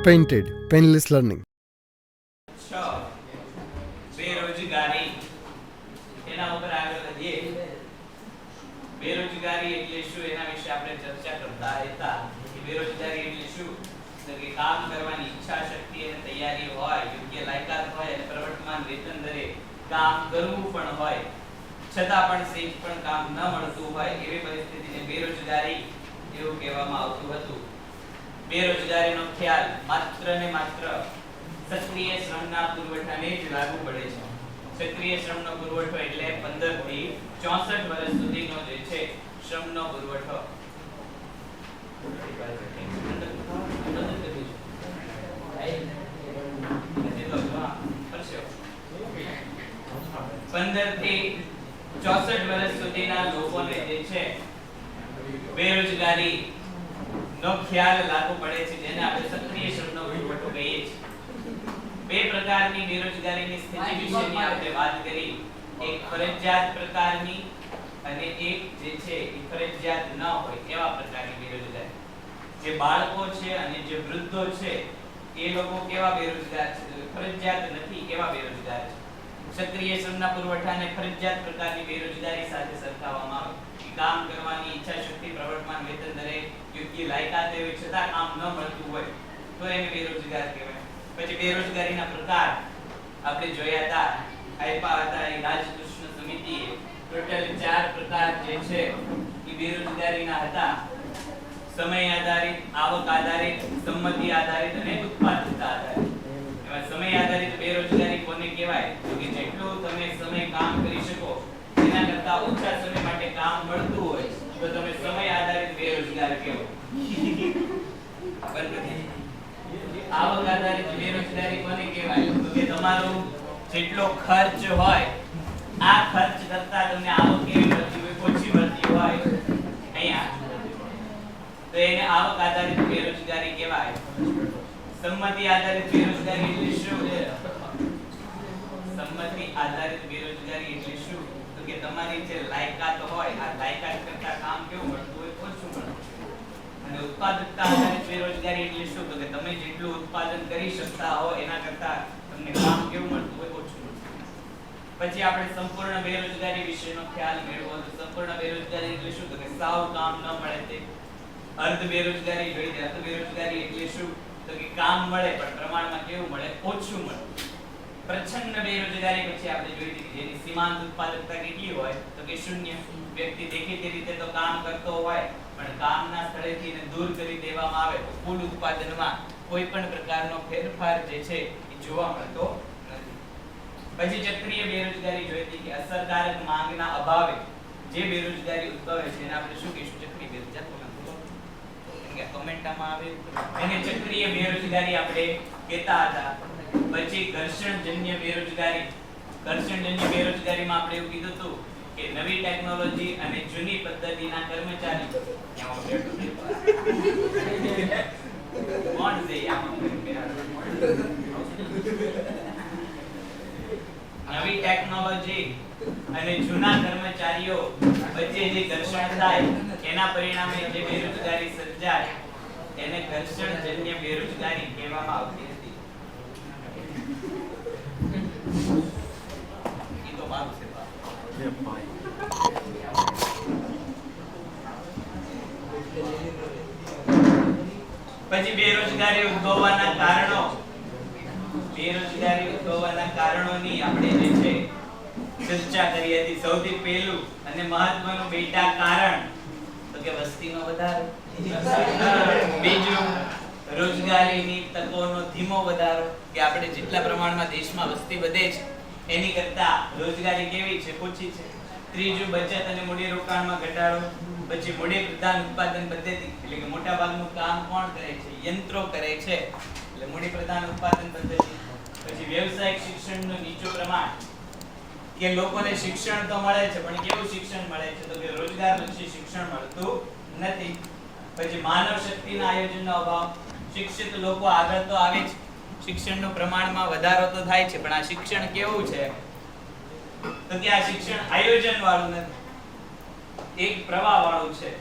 Painted painless learning. બેરોજગારી એના ઉપર આગળ વધીએ. બેરોજગારી એટલે શું એના વિશે આપણે ચર્ચા કરતા હતા કે બેરોજગારી એટલે શું, તો કે કામ કરવાની ઈચ્છા શક્તિ અને તૈયારી હોય, યોગ્ય લાયકાત હોય અને પ્રવર્તમાન વેતન દરે કામ કરવું પણ હોય, છતાં પણ સેજ પણ કામ ન મળતું હોય એવી પરિસ્થિતિને બેરોજગારી એવું કહેવામાં આવતું હતું. બેરોજગારીનો ખ્યાલ માત્ર ને માત્ર સક્રિય શ્રમના પુરવઠાને જ લાગુ પડે છે. સક્રિય શ્રમનો પુરવઠો એટલે 15 થી 64 વર્ષ સુધીનો જે છે શ્રમનો પુરવઠો. 15 થી 64 વર્ષ સુધીના લોકોને જે છે બેરોજગારી નો ખ્યાલ લાગુ પડે છે, જેને આપણે સક્રિય શ્રમનો પુરવઠો કહીએ છીએ. બે પ્રકારની બેરોજગારીની સ્થિતિ વિશેની આપણે વાત કરી. એક ફરજિયાત પ્રકારની અને એક જે છે એ ફરજિયાત ન હોય એવા પ્રકારની બેરોજગારી. જે બાળકો છે અને જે વૃદ્ધો છે એ લોકો કેવા બેરોજગાર છે? ફરજિયાત નથી એવા બેરોજગાર છે. સક્રિય શ્રમના પુરવઠાને ફરજિયાત પ્રકારની બેરોજગારી સાથે સરખાવવામાં આવે. કામ કરવાની ઈચ્છા શક્તિ, પ્રવર્તમાન વેતન દરે યોગ્ય લાયકાત હોય, છતાં કામ ન મળતું હોય તો એને બેરોજગાર કહેવાય. પછી બેરોજગારીના પ્રકાર આપણે જોયા હતા, આપ્યા હતા એ રાજકૃષ્ણ સમિતિએ. ટોટલ 4 પ્રકાર જે છે એ બેરોજગારીના હતા: સમય આધારિત, આવક આધારિત, સંમતિ આધારિત અને ઉત્પાદકતા આધારિત. એમાં સમય આધારિત બેરોજગારી કોને કહેવાય? તો કે જેટલું તમે સમય કામ કરી શકો એના કરતા ઓછા સમય માટે કામ મળતું હોય તો તમે સમય આધારિત બેરોજગાર કહેવાય. આવક આધારિત બેરોજગારી કોને કહેવાય? તો કે તમારો જેટલો ખર્ચ હોય આ ખર્ચ કરતા તમને આવક કેવી મળતી હોય? ઓછી મળતી હોય અહીંયા, તો એને આવક આધારિત બેરોજગારી કહેવાય. સંમતિ આધારિત બેરોજગારી એટલે શું? સંમતિ આધારિત બેરોજગારી એટલે શું? તો કે તમારી જે લાયકાત હોય આ લાયકાત કરતા કામ કેવું મળતું હોય? ઓછું મળતું. અને ઉત્પાદકતા આધારિત બેરોજગારી એટલે શું? તો કે તમે જેટલું ઉત્પાદન કરી શકતા હો એના કરતા તમને કામ કેવું મળતું હોય? ઓછું મળતું. પછી આપણે સંપૂર્ણ બેરોજગારી વિશેનો ખ્યાલ મેળવો તો સંપૂર્ણ બેરોજગારી એટલે શું? તો કે સાવ કામ ન મળે તે. અર્ધ બેરોજગારી જોઈએ. અર્ધ બેરોજગારી એટલે શું? તો કે કામ મળે પણ પ્રમાણમાં કેવું મળે? ઓછું મળે. પ્રચ્છન્ન બેરોજગારી પછી આપણે જોઈ હતી જેની સીમાંત ઉત્પાદકતા કેટલી હોય? તો કે 0. વ્યક્તિ દેખીતી રીતે તો કામ કરતો હોય પણ કામના સ્થળેથી એને દૂર કરી દેવામાં આવે તો કુલ ઉત્પાદનમાં કોઈ પણ પ્રકારનો ફેરફાર જે છે એ જોવા મળતો નથી. પછી ચક્રીય બેરોજગારી જોઈ હતી કે અસરકારક માંગના અભાવે જે બેરોજગારી ઉદ્ભવે છે એને આપણે શું કહીશું? ચક્રીય બેરોજગારી. કમેન્ટમાં આવે એને ચક્રીય બેરોજગારી આપણે કહેતા હતા. પછી ઘર્ષણજન્ય બેરોજગારી. ઘર્ષણજન્ય બેરોજગારીમાં આપણે એવું કીધું હતું કે નવી ટેકનોલોજી અને જૂની પદ્ધતિના કર્મચારી કોણ છે નવી ટેકનોલોજી અને જૂના કર્મચારીઓ વચ્ચે જે ઘર્ષણ થાય એના પરિણામે જે બેરોજગારી સર્જાય એને ઘર્ષણજન્ય બેરોજગારી કહેવામાં આવતી હતી. ઈ તો મારું છે પછી બેરોજગારી ઉદ્ભવવાના કારણો. બેરોજગારી ઉદ્ભવવાના કારણોની આપણે જે છે ચર્ચા કરી હતી. સૌથી પહેલું અને મહત્વનું બેટા કારણ તો કે વસ્તીનો વધારો. બીજું રોજગારીની તકોનો ધીમો વધારો, કે આપણે જેટલા પ્રમાણમાં દેશમાં વસ્તી વધે છે એની કરતા રોજગારી કેવી છે? ઓછી છે. ત્રીજું બચત અને મૂડી રોકાણમાં ઘટાડો. પછી મૂડી પ્રધાન ઉત્પાદન પદ્ધતિ એટલે કે મોટા ભાગનું કામ કોણ કરે છે? યંત્રો કરે છે, એટલે મૂડી પ્રધાન ઉત્પાદન પદ્ધતિ. પછી વ્યવસાયિક શિક્ષણનું નીચું પ્રમાણ, કે લોકોને શિક્ષણ તો મળે છે પણ કેવું શિક્ષણ મળે છે? તો કે રોજગારલક્ષી શિક્ષણ મળતું નથી. પછી માનવ શક્તિના આયોજનનો અભાવ. શિક્ષિત લોકો આગળ તો આવે છે, શિક્ષણનું પ્રમાણમાં વધારો તો થાય છે પણ આ શિક્ષણ કેવું છે? તો કે આ શિક્ષણ આયોજન વાળું નથી, એક પ્રવાહ વાળું છે.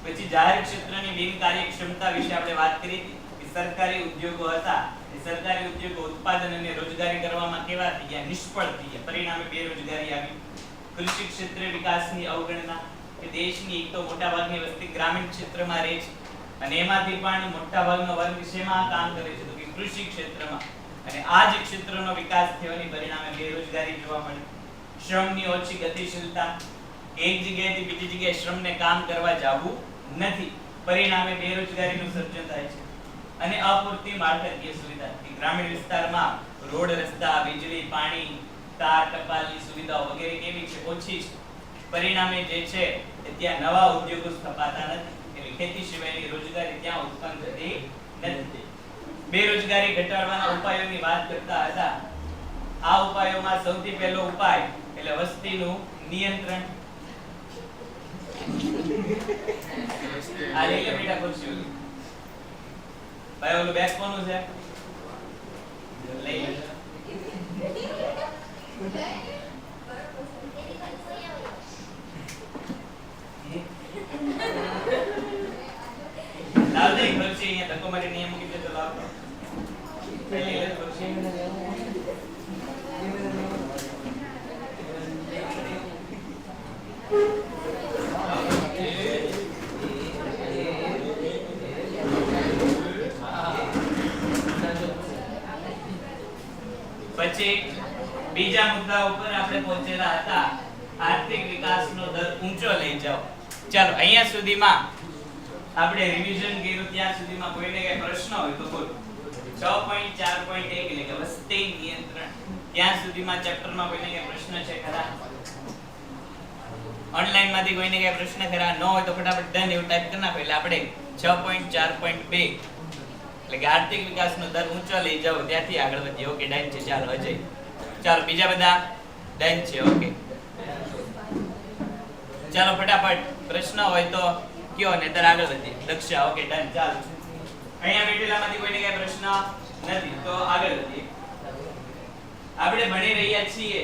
પછી જાહેર ક્ષેત્રની બિનકાર્યક્ષમતા વિશે આપણે વાત કરી હતી કે સરકારી ઉદ્યોગો હતા એ સરકારી ઉદ્યોગો ઉત્પાદન અને રોજગારી કરવામાં કેવા થઈ ગયા, નિષ્ફળ થઈ ગયા. પરિણામે બેરોજગારી આવી. કૃષિ ક્ષેત્રે વિકાસની અવગણના, કે દેશની એક તો મોટાભાગની વસ્તી ગ્રામીણ ક્ષેત્રમાં રહે છે અને એમાંથી પણ મોટાભાગનો વર્ગ શેમાં કામ કરે છે, તો કે કૃષિ ક્ષેત્રમાં. અને આ જ ક્ષેત્રનો વિકાસ થવાની પરિણામે બેરોજગારી જોવા મળી. શ્રમની ઓછી ગતિશીલતા, એક જગ્યાએથી બીજી જગ્યાએ શ્રમને કામ કરવા જવું નથી, પરિણામે બેરોજગારીનું સર્જન થાય છે. અને અપૂરતી માળખાકીય સુવિધા, કે ગ્રામીણ વિસ્તારમાં રોડ, રસ્તા, વીજળી, પાણી, તાર, ટપાલની સુવિધાઓ વગેરે કેવી છે, ઓછી છે. પરિણામે જે છે કે ત્યાં નવા ઉદ્યોગો સ્થપાતા નથી, એટલે ખેતી સિવાયની રોજગારી ત્યાં ઉત્પન્ન થતી નથી. બેરોજગારી ઘટાડવાના ઉપાયોની વાત કરતા હતા. આ ઉપાયોમાં સૌથી પહેલો ઉપાય એટલે વસ્તીનું નિયંત્રણ. આ લઈ લે બેટા ખુરશી. ભાઈ ઓલું બેગ કોનું છે? લઈ લે. લાવ દે ખુરશી, અહીંયા ધક્કો મારી નિયમ મૂકી દે તો લાવ. લઈ લે ખુરશી. પછી બીજા મુદ્દા ઉપર આપણે પહોંચેલા હતા, આર્થિક વિકાસનો દર ઊંચો લઈ જાઓ. ચાલો અહીંયા સુધીમાં આપણે રિવિઝન કર્યું. ત્યાં સુધીમાં કોઈને કઈ પ્રશ્ન હોય તો બોલો. 6.4.1 એટલે કે વસ્તી નિયંત્રણ. ત્યાં સુધીમાં ચેપ્ટરમાં કોઈને કઈ પ્રશ્ન છે ખરા? ઓનલાઈન માંથી કોઈને કઈ પ્રશ્ન ખરા? ન હોય તો ફટાફટ ડન એવું ટાઈપ કરી નાખો. એટલે આપણે 6.4.2 એટલે કે આર્થિક વિકાસનો દર ઊંચો લઈ જાઓ ત્યાંથી આગળ વધીએ. ઓકે ડન છે. ચાલો અજય. ચાલો બીજા બધા ડન છે. ઓકે ચાલો ફટાફટ પ્રશ્ન હોય તો કયો, નહીતર આગળ વધીએ. દક્ષા. Okay done. ચાલો અહીંયા બેઠેલામાંથી કોઈને કઈ પ્રશ્ન નથી તો આગળ વધીએ. આપણે ભણી રહ્યા છીએ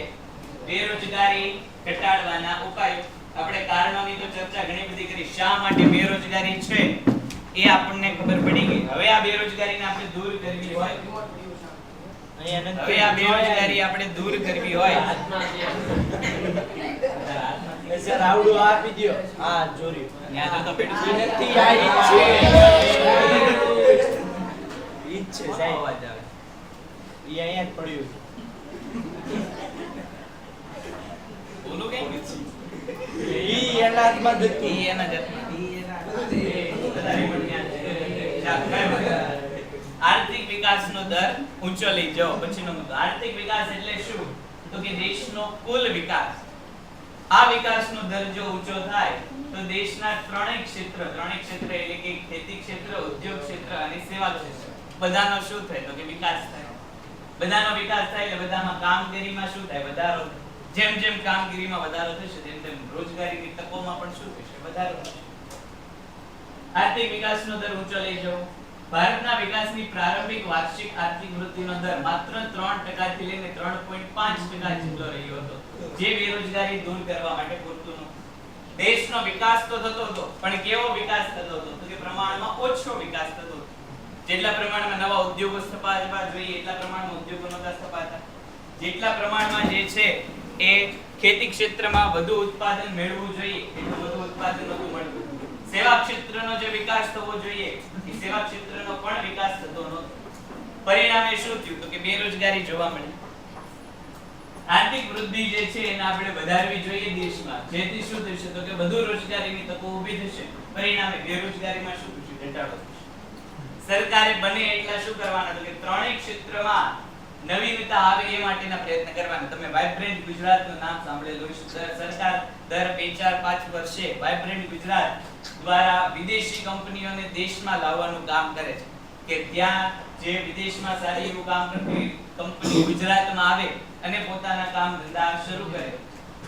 બેરોજગારી ઘટાડવાના ઉપાયો. આપણે કારણોની તો ચર્ચા ઘણી બધી કરી. શા માટે બેરોજગારી છે એ આપણને ખબર પડી ગઈ. હવે આ બેરોજગારીને આપણે દૂર કરવી હોય, હવે આ બેરોજગારી આપણે દૂર કરવી હોય, સર આવડું આપી દયો. હા ચોરી ત્યાં તો પેટ નથી આવી છે. ઈ છે સાહેબ. અવાજ આવે. ઈ અહીંયા જ પડ્યું. બોલું કે ઈ એના હાથમાં જ હતું. ઈ એના જતમાં. આર્થિક વિકાસનો દર ઊંચો લઈ જાઓ. પછીનો મુદ્દો. આર્થિક વિકાસ એટલે શું? તો કે દેશનો કુલ વિકાસ. આ વિકાસનો દર જો ઊંચો થાય તો દેશના ત્રણેય ક્ષેત્ર એટલે કે ખેતી ક્ષેત્ર, ઉદ્યોગ ક્ષેત્ર અને સેવા ક્ષેત્ર બધાનો શું થાય? તો કે વિકાસ થાય. બધાનો વિકાસ થાય એટલે બધામાં કામગીરીમાં શું થાય? વધારો. જેમ જેમ કામગીરીમાં વધારો થશે તેમ તેમ રોજગારીની તકોમાં પણ શું થશે? વધારો થશે. આર્થિક વિકાસનો દર ઊંચો લઈ જવો. ભારતના વિકાસની પ્રારંભિક વાર્ષિક આર્થિક વૃદ્ધિનો દર માત્ર 3% થી લઈને 3.5% જેટલો રહ્યો હતો, જે બેરોજગારી દૂર કરવા માટે પૂરતું નહોતું. દેશનો વિકાસ તો થતો હતો, પણ કેવો વિકાસ થતો હતો? તો કે પ્રમાણમાં ઓછો વિકાસ થતો હતો. જેટલા પ્રમાણમાં નવા ઉદ્યોગો સ્થપાવા જોઈએ એટલા પ્રમાણમાં ઉદ્યોગો નહોતા સ્થપાતા. જેટલા પ્રમાણમાં જે છે એ ખેતી ક્ષેત્રમાં વધુ ઉત્પાદન મેળવવું જોઈએ એટલું વધુ ઉત્પાદન નહોતું મળતું. સેવા ક્ષેત્રનો જે વિકાસ થવો જોઈએ એ સેવા ક્ષેત્રનો પણ વિકાસ થતો નહોતો. પરિણામે શું થયું? તો કે બેરોજગારી જોવા મળી. આર્થિક વૃદ્ધિ જે છે એને આપણે વધારવી જોઈએ દેશમાં. જેથી શું થશે? તો કે વધુ રોજગારીની તકો ઊભી થશે. પરિણામે બેરોજગારીમાં શું થશે? ઘટાડો થશે. સરકારે બને એટલા શું કરવાના? તો કે ત્રણેય ક્ષેત્રમાં નવીનતા આવે એ માટેના પ્રયત્ન કરવાના. તમે વાઇબ્રન્ટ ગુજરાતનું નામ સાંભળેલું હશે. સરકાર દર 2-4-5 વર્ષે વાઇબ્રન્ટ ગુજરાત દ્વારા વિદેશી કંપનીઓને દેશમાં લાવવાનું કામ કરે છે, કે ત્યાં જે વિદેશમાં સારી એવું કામ કરતી કંપની ગુજરાતમાં આવે અને પોતાના કામ ધંધા શરૂ કરે,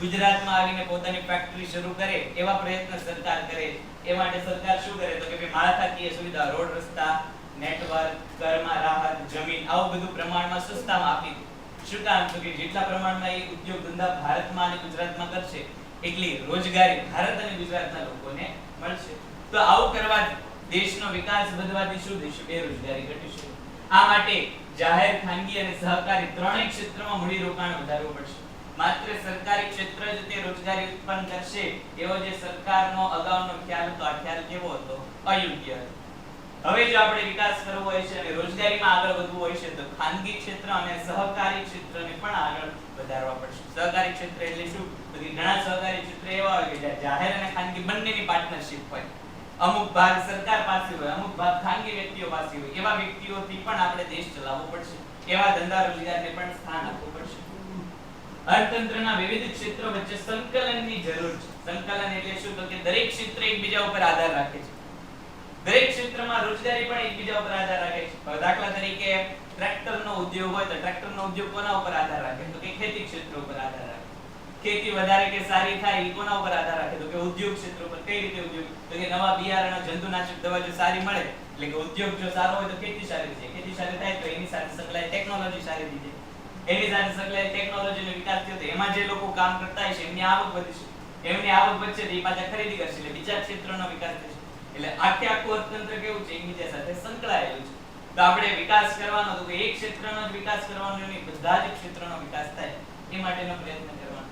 ગુજરાતમાં આવીને પોતાની ફેક્ટરી શરૂ કરે, એવા પ્રયત્ન સરકાર કરે. એ માટે સરકાર શું કરે? તો કે ભાઈ માળખાકીય સુવિધા, રોડ, રસ્તા, નેટવર્ક, કરમાં રાહત, જમીન આવું બધું પ્રમાણમાં સસ્તામાં આપી. શું કામ? તો કે જેટલા પ્રમાણમાં એ ઉદ્યોગ ધંધા ભારતમાં અને ગુજરાતમાં કરશે એટલી રોજગારી ભારત અને ગુજરાતના લોકોને મળશે. તો આવું કરવાથી દેશનો વિકાસ વધવાથી શું થશે? બેરોજગારી ઘટશે. આ માટે જાહેર, ખાનગી અને સહકારી ત્રણેય ક્ષેત્રમાં મૂડીરોકાણ વધારવું પડશે. માત્ર સરકારી ક્ષેત્ર જ તે રોજગારી ઉત્પન્ન કરશે એવો જે સરકારનો અગાઉનો ખ્યાલ હતો, આ ખ્યાલ કેવો હતો? અયોગ્ય હતો. હવે જો આપણે વિકાસ કરવો હોય છે અને રોજગારીમાં આગળ વધવું હોય છે તો ખાનગી ક્ષેત્ર અને સહકારી ક્ષેત્રને પણ આગળ વધારવા પડશે. સહકારી ક્ષેત્ર એટલે શું? તો કે ઘણા સહકારી ક્ષેત્ર એવા હોય કે જ્યાં જાહેર અને ખાનગી બંનેની પાર્ટનરશિપ હોય. અમુક ભાગ સરકાર પાસે હોય, અમુક ભાગ ખાનગી વ્યક્તિઓ પાસે હોય. એવા વ્યક્તિઓથી પણ આપણે દેશ ચલાવવો પડશે. એવા ધંધા રોજગારને પણ સ્થાન આપવું પડશે. અર્થતંત્રના વિવિધ ક્ષેત્રો વચ્ચે સંકલનની જરૂર છે. સંકલન એટલે શું? તો કે દરેક ક્ષેત્ર એકબીજા ઉપર આધાર રાખે છે. દરેક ક્ષેત્રમાં રોજગારી પણ એકબીજા ઉપર આધાર રાખે છે. દાખલા તરીકે ટ્રેક્ટરનો ઉદ્યોગ હોય તો ટ્રેક્ટરનો ઉદ્યોગ કોના ઉપર આધાર રાખે? તો કે ખેતી ક્ષેત્ર ઉપર આધાર રાખે. ખેતી વધારે કે સારી થાય એ કોના ઉપર આધાર રાખે? તો કે ઉદ્યોગ ક્ષેત્ર ઉપર. કઈ રીતે ઉદ્યોગ? તો કે નવા બિયારણો, જંતુનાશક દવા જો સારી મળે એટલે કે ઉદ્યોગ જો સારો હોય તો ખેતી સારી થાય. ખેતી સારી થાય તો એની સાથે સંકળાયેલ ટેકનોલોજી સારી થઈ જાય. એની સાથે સંકળાયેલ ટેકનોલોજીનો વિકાસ થયો તો એમાં જે લોકો કામ કરતા હશે એમની આવક વધશે. એમની આવક વધશે તો એ પાછા ખરીદી કરશે એટલે બીજા ક્ષેત્રનો વિકાસ થશે. એટલે આખે આખું અર્થતંત્ર કેવું છે? એકબીજા સાથે સંકળાયેલું છે. તો આપણે વિકાસ કરવાનો તો કે એક ક્ષેત્રનો જ વિકાસ કરવાનો નહીં, બધા જ ક્ષેત્રનો વિકાસ થાય એ માટેનો પ્રયત્ન કરવાનો.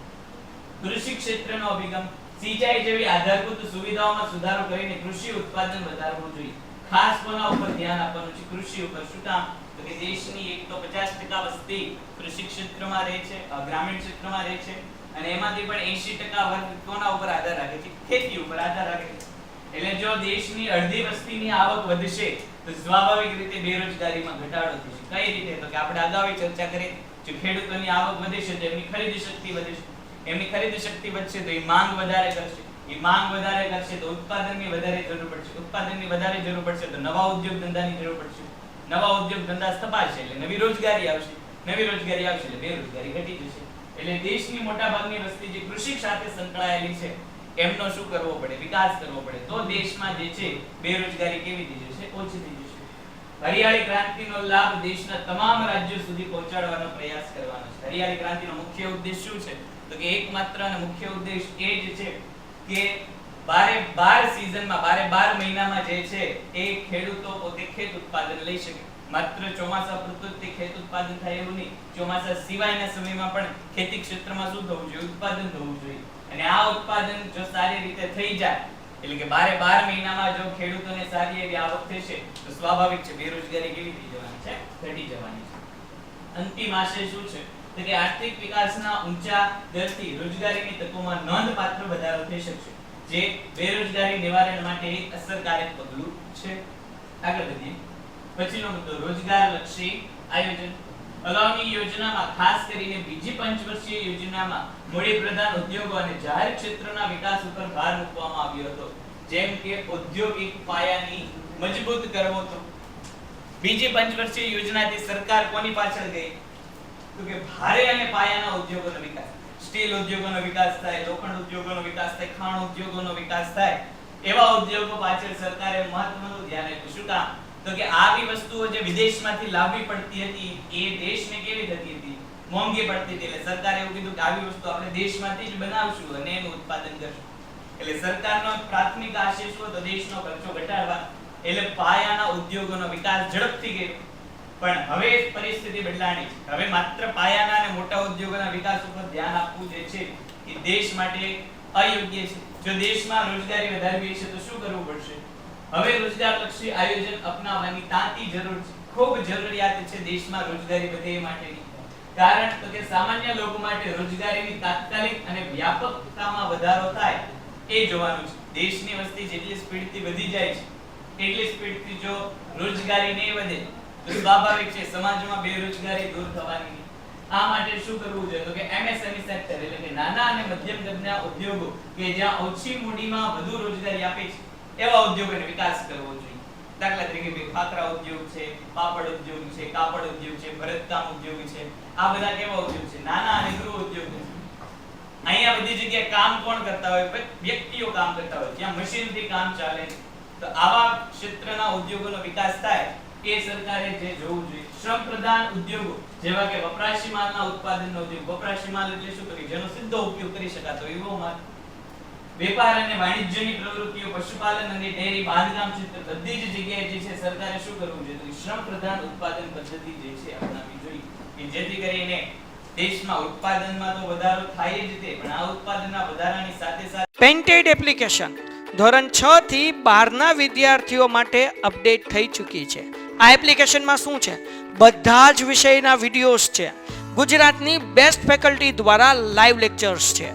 કૃષિ ક્ષેત્રનો અભિગમ સિંચાઈ જેવી આધારભૂત સુવિધાઓમાં સુધારો કરીને કૃષિ ઉત્પાદન વધારવું જોઈએ. ખાસ કોના ઉપર ધ્યાન આપવાનું છે? કૃષિ ઉપર. શું કામ? તો કે દેશની એક તો 50% વસ્તી કૃષિ ક્ષેત્રમાં રહે છે, ગ્રામીણ ક્ષેત્રમાં રહે છે અને એમાંથી પણ 80% વર્ગ કોના ઉપર આધાર રાખે છે? ખેતી ઉપર આધાર રાખે છે. એટલે જો દેશની અડધી વસ્તીની આવક વધશે તો સ્વાભાવિક રીતે બેરોજગારીમાં ઘટાડો થશે. કઈ રીતે? તો કે આપણે અગાઉ ચર્ચા કરી, જો ખેડૂતોની આવક વધશે તો એમની ખરીદી શક્તિ વધશે. એમની ખરીદી શક્તિ વધશે તો એ માંગ વધારે કરશે. એ માંગ વધારે કરશે તો ઉત્પાદનની વધારે જરૂર પડશે. ઉત્પાદનની વધારે જરૂર પડશે તો નવા ઉદ્યોગ ધંધાની જરૂર પડશે. નવા ઉદ્યોગ ધંધા સ્થપાશે એટલે નવી રોજગારી આવશે. નવી રોજગારી આવશે એટલે બેરોજગારી ઘટી જશે. એટલે દેશની મોટાભાગની વસ્તી જે કૃષિ સાથે સંકળાયેલી છે એમનો શું કરવો પડે? વિકાસ કરવો પડે. તો દેશમાં જે છે બેરોજગારી કેવી થઈ જશે? ઓછી થઈ જશે. હરિયાળી ક્રાંતિનો લાભ દેશના તમામ રાજ્યો સુધી પહોંચાડવાનો પ્રયાસ કરવાનો છે. હરિયાળી ક્રાંતિનો મુખ્ય ઉદ્દેશ શું છે? તો કે એકમાત્ર અને મુખ્ય ઉદ્દેશ એ જ છે કે 12 સિઝનમાં 12 મહિનામાં જે છે એ ખેડૂતો પોતે ખેત ઉત્પાદન લઈ શકે. માત્ર ચોમાસા પૂરતું તે ખેત ઉત્પાદન થાય એવું નહીં, ચોમાસા સિવાયના સમયમાં પણ ખેતી ક્ષેત્રમાં શું થવું જોઈએ? ઉત્પાદન થવું જોઈએ. અને આ ઉત્પાદન જો સારી રીતે થઈ જાય એટલે કે 12 મહિનામાં જો ખેડૂતોને સારી એવી આવક થશે તો સ્વાભાવિક છે બેરોજગારી કેવી થઈ જવાની છે? ઘટી જવાની છે. અંતિમ આશય શું છે? તો કે આર્થિક વિકાસના ઊંચા દરથી રોજગારીની તકોમાં નોંધપાત્ર વધારો થઈ શકશે, જે બેરોજગારી નિવારણ માટે એક અસરકારક પગલું છે. આગળ વધીએ. પછીનો મુદ્દો રોજગાર લક્ષી આયોજન. અગાઉની યોજનામાં ખાસ કરીને બીજી પંચવર્ષીય યોજનામાં મૂડી પ્રધાન ઉદ્યોગો અને જાહેર ક્ષેત્રના વિકાસ ઉપર ભાર મૂકવામાં આવ્યો હતો. જેમ કે ઔદ્યોગિક પાયાની મજબૂત કરવો. તો બીજી પંચવર્ષીય યોજનાથી સરકાર કોની પાછળ ગઈ? તો કે ભારે અને પાયાના ઉદ્યોગોનો વિકાસ. સ્ટીલ ઉદ્યોગોનો વિકાસ થાય, લોખંડ ઉદ્યોગોનો વિકાસ થાય, ખાણ ઉદ્યોગોનો વિકાસ થાય. એવા ઉદ્યોગો પાછળ સરકારે મહત્વનું ધ્યાન આપ્યું. શું કામ? તો કે આવી વસ્તુઓ જે વિદેશમાંથી લાવવી પડતી હતી એ દેશને કેવી થતી હતી? મોંઘી પડતી હતી. એટલે સરકારે એવું કીધું કે આવી વસ્તુ આપણે દેશમાંથી જ બનાવશું અને એનું ઉત્પાદન કરશું. એટલે સરકારનો પ્રાથમિક આશય શું હતો? દેશનો ખર્ચો ઘટાડવા. એટલે પાયાના ઉદ્યોગોનો વિકાસ ઝડપથી ગયો. પણ હવે પરિસ્થિતિ બદલાણી છે. હવે માત્ર પાયાના અને મોટા ઉદ્યોગોના વિકાસ ઉપર ધ્યાન આપવું જે છે એ દેશ માટે અયોગ્ય છે. જો દેશમાં રોજગારી વધારવી છે તો શું કરવું પડશે? હવે રોજગારલક્ષી આયોજન અપનાવવાની તાતી જરૂર છે. ખૂબ જરૂરિયાત છે દેશમાં રોજગારી વધે એ માટેની. કારણ તો કે સામાન્ય લોકો માટે રોજગારીની તાત્કાલિક અને વ્યાપકતામાં વધારો થાય એ જોવાનું છે. દેશની વસ્તી જેટલી સ્પીડથી વધી જાય છે એટલી સ્પીડથી જો રોજગારી નહીં વધે તો સ્વાભાવિક છે સમાજમાં બેરોજગારી દૂર થવાની નહીં. આ માટે શું કરવું જોઈએ? તો કે એમએસએમઈ સેક્ટર એટલે કે નાના અને મધ્યમ કદના ઉદ્યોગો કે જ્યાં ઓછી મૂડીમાં વધુ રોજગારી આપે છે એવા ઉદ્યોગોનો વિકાસ કરવો જોઈએ. દાખલા તરીકે ખાખરા ઉદ્યોગ છે, પાપડ ઉદ્યોગ છે, કાપડ ઉદ્યોગ છે, ભરતકામ ઉદ્યોગ છે. આ બધા કેવા ઉદ્યોગ છે? નાના અને ગૃહ ઉદ્યોગ છે. અહીંયા બધી જગ્યાએ કામ કોણ કરતા હોય? વ્યક્તિઓ કામ કરતા હોય, જ્યાં મશીનથી કામ ચાલે. તો આવા ક્ષેત્રના ઉદ્યોગોનો વિકાસ થાય એ સરકારે જે જોવું જોઈએ. શ્રમ પ્રધાન ઉદ્યોગો જેવા કે વપરાશી માલના ઉત્પાદનનો ઉદ્યોગ. વપરાશી માલ એટલે શું? તો કે જેનો સીધો ઉપયોગ કરી શકાતો એવો માલ. વેપાર અને વાણિજ્યની પ્રવૃત્તિઓ, પશુપાલન અને ડેરી, બાંધકામ ક્ષેત્ર બધી જ જગ્યાએ જે છે સરકારે શું કરવું જોઈએ? તો શ્રમ પ્રધાન ઉત્પાદન પદ્ધતિ જે છે અપનાવવી જોઈએ કે જેથી કરીને દેશમાં ઉત્પાદનમાં તો વધારો થાય જ તે, પણ આ ઉત્પાદનના વધારાની સાથે સાથે પેન્ટેડ એપ્લિકેશન ધોરણ 6 થી 12ના વિદ્યાર્થીઓ માટે અપડેટ થઈ ચૂકી છે. આ એપ્લિકેશનમાં શું છે? બધા જ વિષયના વિડીયોઝ છે. ગુજરાતની બેસ્ટ ફેકલ્ટી દ્વારા લાઈવ લેક્ચર્સ છે.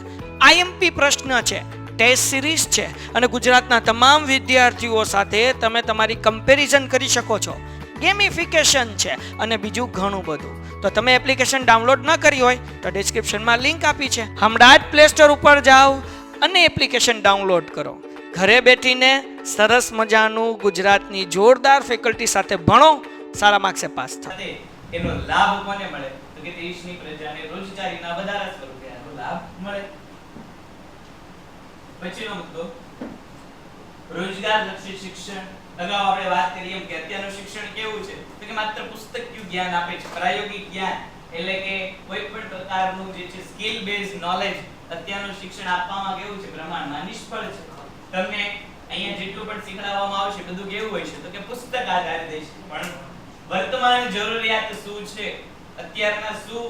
આઈએમપી પ્રશ્ન છે, ટેસ્ટ સિરીઝ છે અને ગુજરાતના તમામ વિદ્યાર્થીઓ સાથે તમે તમારી કમ્પેરિઝન કરી શકો છો. ગેમિફિકેશન છે અને બીજું ઘણું બધું. તો તમે એપ્લિકેશન ડાઉનલોડ ન કરી હોય તો ડિસ્ક્રિપ્શનમાં લિંક આપી છે. હમણાં જ પ્લે સ્ટોર ઉપર જાઓ અને એપ્લિકેશન ડાઉનલોડ કરો. ઘરે બેઠીને સરસ મજાનું ગુજરાતની જોરદાર ફેકલ્ટી સાથે ભણો, સારા માર્ક્સે પાસ થાઓ. એનો લાભ કોને મળે? તો કે દેશની પ્રજાને રોજગારીના વધારા સ્વરૂપે આનો લાભ મળે. પછીનો મુદ્દો રોજગાર લક્ષી શિક્ષણ. અગાઉ આપણે વાત કરી એમ કે અત્યારનું શિક્ષણ કેવું છે? તો કે માત્ર પુસ્તકીય જ્ઞાન આપે છે. પ્રાયોગિક જ્ઞાન એટલે કે કોઈ પણ પ્રકારનું જે છે સ્કિલ બેઝ નોલેજ અત્યારનું શિક્ષણ આપવામાં કેવું છે? પ્રમાણમાં નિષ્ફળ છે. તમને અહીંયા જેટલું પણ શીખડાવવામાં આવશે બધું કેવું હોય છે? તો કે પુસ્તક આધારિત છે. પણ વર્તમાન જરૂરિયાત શું છે, અત્યારના શું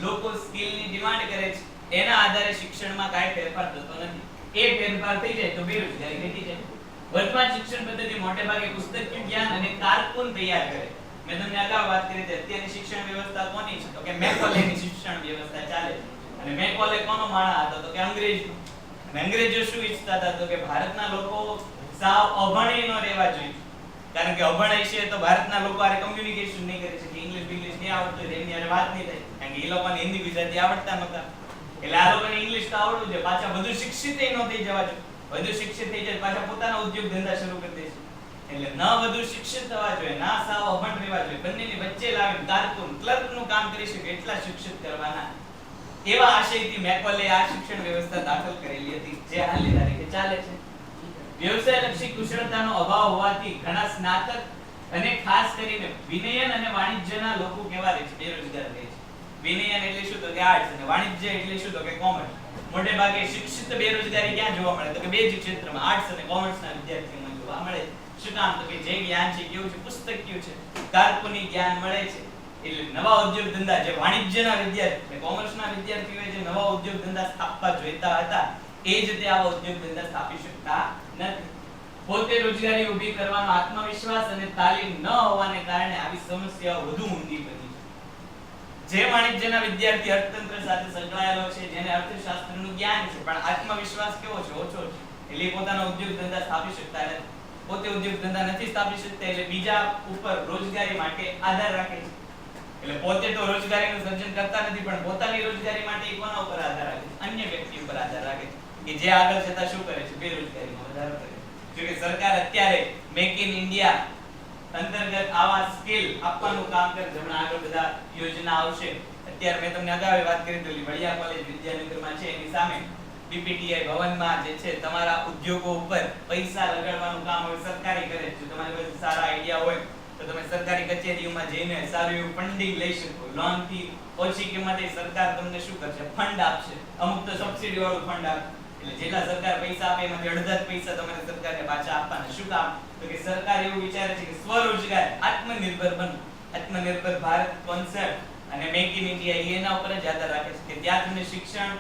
લોકો સ્કિલની ડિમાન્ડ કરે છે, એના આધારે શિક્ષણમાં કાંઈ ફેરફાર થતો નથી. એ ફેરફાર થઈ જાય તો બેરોજગારી ઘટી જાય. વર્તમાન શિક્ષણ પદ્ધતિ મોટે ભાગે પુસ્તકીય જ્ઞાન અને કારકુન તૈયાર કરે. મેં તમને અગાઉ વાત કરી હતી અત્યારની શિક્ષણ વ્યવસ્થા કોની છે? તો કે મેકોલેની શિક્ષણ વ્યવસ્થા ચાલે છે. અને મેકોલે કોનો માણા હતો? તો કે અંગ્રેજો. અને અંગ્રેજો શું ઈચ્છતા હતા? તો કે ભારતના લોકો સાવ અભણ ન રહેવા જોઈએ. કારણ કે અભણ છે તો ભારતના લોકો આરે કમ્યુનિકેશન નહીં કરી શકે, ઇંગ્લિશ નહીં આવડતું, એમની આરે વાત નહીં થાય. કારણ કે એ લોકોને હિન્દી ગુજરાતી આવડતા નહોતા. એટલે આ લોકોને ઇંગ્લિશ તો આવડવું જોઈએ. પાછા વધુ શિક્ષિત ન થઈ જવા જોઈએ. વધુ શિક્ષિત થઈ જાય પાછા પોતાના ઉદ્યોગ ધંધા શરૂ કરી દેશે. એટલે ન વધુ શિક્ષિત થવા જોઈએ, ના સાવ અભણ રહેવા જોઈએ. બંનેની વચ્ચે લાવી કારકુન ક્લર્કનું કામ કરી શકે એટલા શિક્ષિત કરવાના. એવા આશયથી મેકોલે આ શિક્ષણ વ્યવસ્થા દાખલ કરેલી હતી જે હાલની તારીખે ચાલે છે. વ્યવસાયલક્ષી કુશળતાનો અભાવ હોવાથી ઘણા સ્નાતક અને ખાસ કરીને વિનયન અને વાણિજ્યના લોકો કેવા રહે છે? બેરોજગાર રહે છે. વિનયન એટલે શું? તો કે આર્ટ્સ, અને વાણિજ્ય એટલે શું? તો કે કોમર્સ. મોટે ભાગે શિક્ષિત બેરોજગારી ક્યાં જોવા મળે? તો કે બે જ ક્ષેત્રમાં, આર્ટ્સ અને કોમર્સના વિદ્યાર્થીઓમાં જોવા મળે. શું કામ? તો કે જે જ્ઞાન છે કેવું છે? પુસ્તકીય છે, કારકુની જ્ઞાન મળે છે. એટલે નવા ઉદ્યોગ ધંધા જે વાણિજ્યના વિદ્યાર્થી, કોમર્સના વિદ્યાર્થીઓએ જે નવા ઉદ્યોગ ધંધા સ્થાપવા જોઈતા હતા એ જ તે આવા ઉદ્યોગ ધંધા સ્થાપી શકતા નથી. પોતે રોજગારી ઊભી કરવાનો આત્મવિશ્વાસ અને તાલીમ ન હોવાને કારણે આવી સમસ્યાઓ વધુ ઊંડી પડી છે. જે વાણિજ્યના વિદ્યાર્થી અર્થતંત્ર સાથે સંકળાયેલો છે, જેને અર્થશાસ્ત્રનું જ્ઞાન છે, પણ આત્મવિશ્વાસ કેવો છે? ઓછો છે. એટલે પોતાના ઉદ્યોગ ધંધા સ્થાપી શકતા નથી. પોતે ઉદ્યોગ ધંધા નથી સ્થાપી શકતા એટલે બીજા ઉપર રોજગારી માટે આધાર રાખે છે. એટલે પોતે તો રોજગારીનું સર્જન કરતા નથી, પણ પોતાની રોજગારી માટે કોના ઉપર આધાર રાખે છે? અન્ય વ્યક્તિ ઉપર આધાર રાખે છે કે જે આગળ જતા શું કરે છે? બેરોજગારીમાં વધારો કરે છે. જો કે સરકાર અત્યારે મેક ઇન ઇન્ડિયા અંતર્ગત આવા સ્કિલ આપવાનું કામ કરે છે. હમણાં આગળ બધા યોજના આવશે. અત્યારે મેં તમને અગાઉ વાત કરી હતી વડિયા કોલેજ વિદ્યાનગરમાં છે, એની સામે પીપીટીઆઈ ભવનમાં જે છે તમારા ઉદ્યોગો ઉપર પૈસા લગાડવાનું કામ હવે સરકારી કરે છે. જો તમારી પાસે સારા આઈડિયા હોય તો તમે સરકારી કચેરીઓમાં જઈને સારું એવું ફંડિંગ લઈ શકો. લોન થી ઓછી કિંમતે સરકાર તમને શું કરશે? ફંડ આપશે. અમુક તો સબસિડી વાળું ફંડ આપે. એટલે જેટલા સરકાર પૈસા આપે એમાંથી અડધા પૈસા તમારે સરકારને પાછા આપવાના. શું કામ? તો કે સરકાર એવું વિચારે છે કે સ્વરોજગાર, આત્મનિર્ભર બનવું. આત્મનિર્ભર ભારત કોન્સેપ્ટ અને મેક ઇન ઇન્ડિયા એના ઉપર જ આધાર રાખે છે કે ત્યાં તમને શિક્ષણ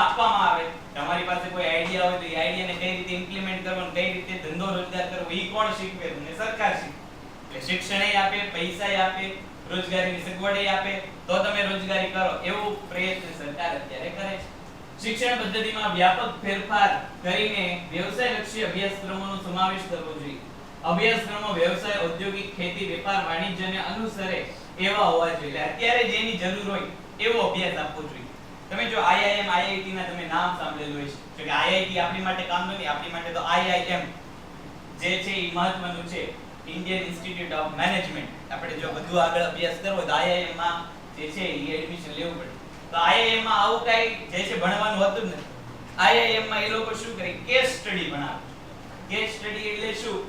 આપવામાં આવે. તમારી પાસે કોઈ આઈડિયા હોય તો એ આઈડિયાને કઈ રીતે ઇમ્પ્લિમેન્ટ કરવાનું, કઈ રીતે ધંધો રોજગાર કરવો એ કોણ શીખવે? તમને સરકાર શીખવે. એટલે શિક્ષણ આપે, પૈસા આપે, રોજગારીની સગવડ આપે તો તમે રોજગારી કરો. એવો પ્રયત્ન સરકાર અત્યારે કરે છે. શિક્ષણ પદ્ધતિમાં વ્યાપક ફેરફાર કરીને વ્યવસાયલક્ષી અભ્યાસક્રમોનો સમાવેશ કરવો જોઈએ. અભ્યાસક્રમો વ્યવસાય, ઔદ્યોગિક, ખેતી, વેપાર, વાણિજ્યને અનુસરે એવા હોવા જોઈએ. એટલે અત્યારે જેની જરૂર હોય એવો અભ્યાસ આપવો જોઈએ. તમે જો આઈઆઈએમ, આઈઆઈટી ના તમે નામ સાંભળેલું હશે. જો કે આઈઆઈટી આપણી માટે કામ નથી, આપણી માટે તો આઈઆઈએમ જે છે એ મહત્વનું છે. Indian institute of management. આપણે જો બધું આગળ અભ્યાસ કરવો તો આઈઆઈએમ માં જે છે એ એડમિશન લેવું પડે. તો આઈઆઈએમ માં આવું કઈ જે છે ભણવાનું હોતું જ નથી. આઈઆઈએમ માં એ લોકો શું કરે? કેસ સ્ટડી બનાવે. કેસ સ્ટડી એટલે શું?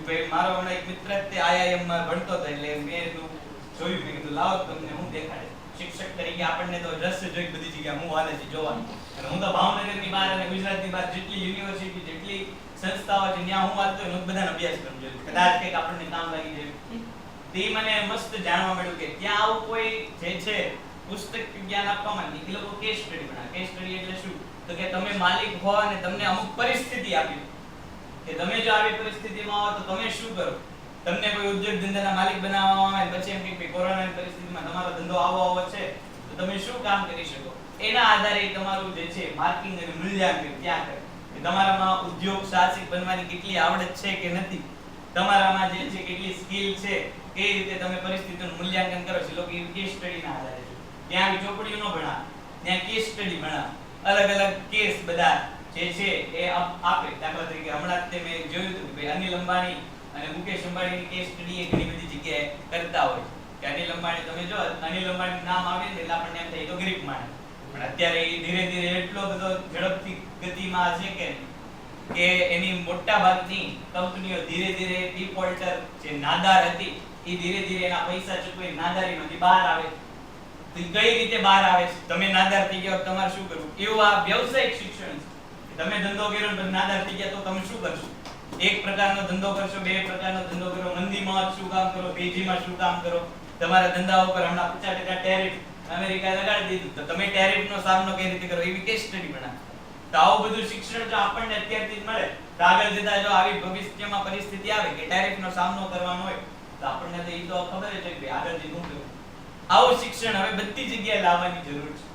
ભાઈ મારો હમણાં એક મિત્ર તે આઈઆઈએમ માં ભણતો હતો એટલે મેં જોયું, મેં કીધું લાવો તમને હું દેખાડે. શિક્ષક તરીકે આપણને તો રસ જોઈ બધી જગ્યાએ હું હાલે છે જોવાનું. અને હું તો ભાવનગરની બહાર અને ગુજરાતની બહાર જેટલી યુનિવર્સિટી જેટલી સંસ્થાઓ છે ત્યાં હું વાંચતો હોય બધાનો અભ્યાસ કરું છું. કદાચ કંઈક આપણને કામ લાગી જાય. તે મને મસ્ત જાણવા મળ્યું કે ત્યાં આવું કોઈ જે છે પુસ્તક જ્ઞાન આપવામાં નથી. એ લોકો કેસ સ્ટડી બનાવે. કેસ સ્ટડી એટલે શું? તો કે તમે માલિક હો અને તમને અમુક પરિસ્થિતિ આપી કે તમે જો આવી પરિસ્થિતિમાં આવો તો તમે શું કરો. તમને કોઈ ઉદ્યોગ ધંધાના માલિક બનાવવામાં આવે પછી એમ કે કોરોનાની પરિસ્થિતિમાં તમારો ધંધો આવો છે તો તમે શું કામ કરી શકો. એના આધારે તમારું જે છે માર્કિંગ અને મૂલ્યાંકન ત્યાં કરે કે તમારામાં ઉદ્યોગ સાહસિક બનવાની કેટલી આવડત છે કે નથી, તમારામાં જે છે કેટલી સ્કિલ છે, કઈ રીતે તમે પરિસ્થિતિનું મૂલ્યાંકન કરો છો. લોકો કેસ સ્ટડીના આધારે છે. ત્યાં ચોપડીઓ ન ભણાવ, ત્યાં કેસ સ્ટડી ભણાવ. અલગ અલગ કેસ બધા જે છે એ આપે. દાખલા તરીકે હમણાં જ મેં જોયું હતું કે અનિલ અંબાણી અને મુકેશ અંબાણીની કેસ સ્ટડી એ ઘણી બધી જગ્યાએ કરતા હોય કે અનિલ અંબાણી તમે જો અનિલ અંબાણીનું નામ આવે ને એટલે આપણને એમ થાય તો ગરીબ માણસ, પણ અત્યારે એ ધીરે ધીરે એટલો બધો ઝડપથી ગતિમાં છે કે એની મોટા ભાગની કંપનીઓ ધીરે ધીરે ડિફોલ્ટર જે નાદાર હતી એ ધીરે ધીરે એના પૈસા ચૂકવી નાદારીમાંથી બહાર આવે. તો કઈ રીતે બહાર આવે છે? તમે નાદાર થઈ ગયા તમારે શું કરવું? એવું આ વ્યવસાયિક શિક્ષણ છે. તમે ધંધો કર્યો ને નાદાર થઈ ગયા તો તમે શું કરશો? એક પ્રકારનો ધંધો કરશો, બે પ્રકારનો ધંધો કરો, મંદીમાં શું કામ કરો, તેજીમાં શું કામ કરો. તમારા ધંધા ઉપર હમણાં 50% ટેરિફ અમેરિકાએ લગાડી દીધું તો તમે ટેરિફનો સામનો કઈ રીતે કરો એવી કેસ સ્ટડી બનાવો. તો આવું બધું શિક્ષણ જો આપણને અત્યારથી જ મળે તો આગળ જતા જો આવી ભવિષ્યમાં પરિસ્થિતિ આવે કે ટેરિફનો સામનો કરવાનો હોય તો આપણને તો એ તો ખબર જ છે કે આગળ જઈને શું કરવું. આવું શિક્ષણ હવે બધી જગ્યાએ લાવવાની જરૂર છે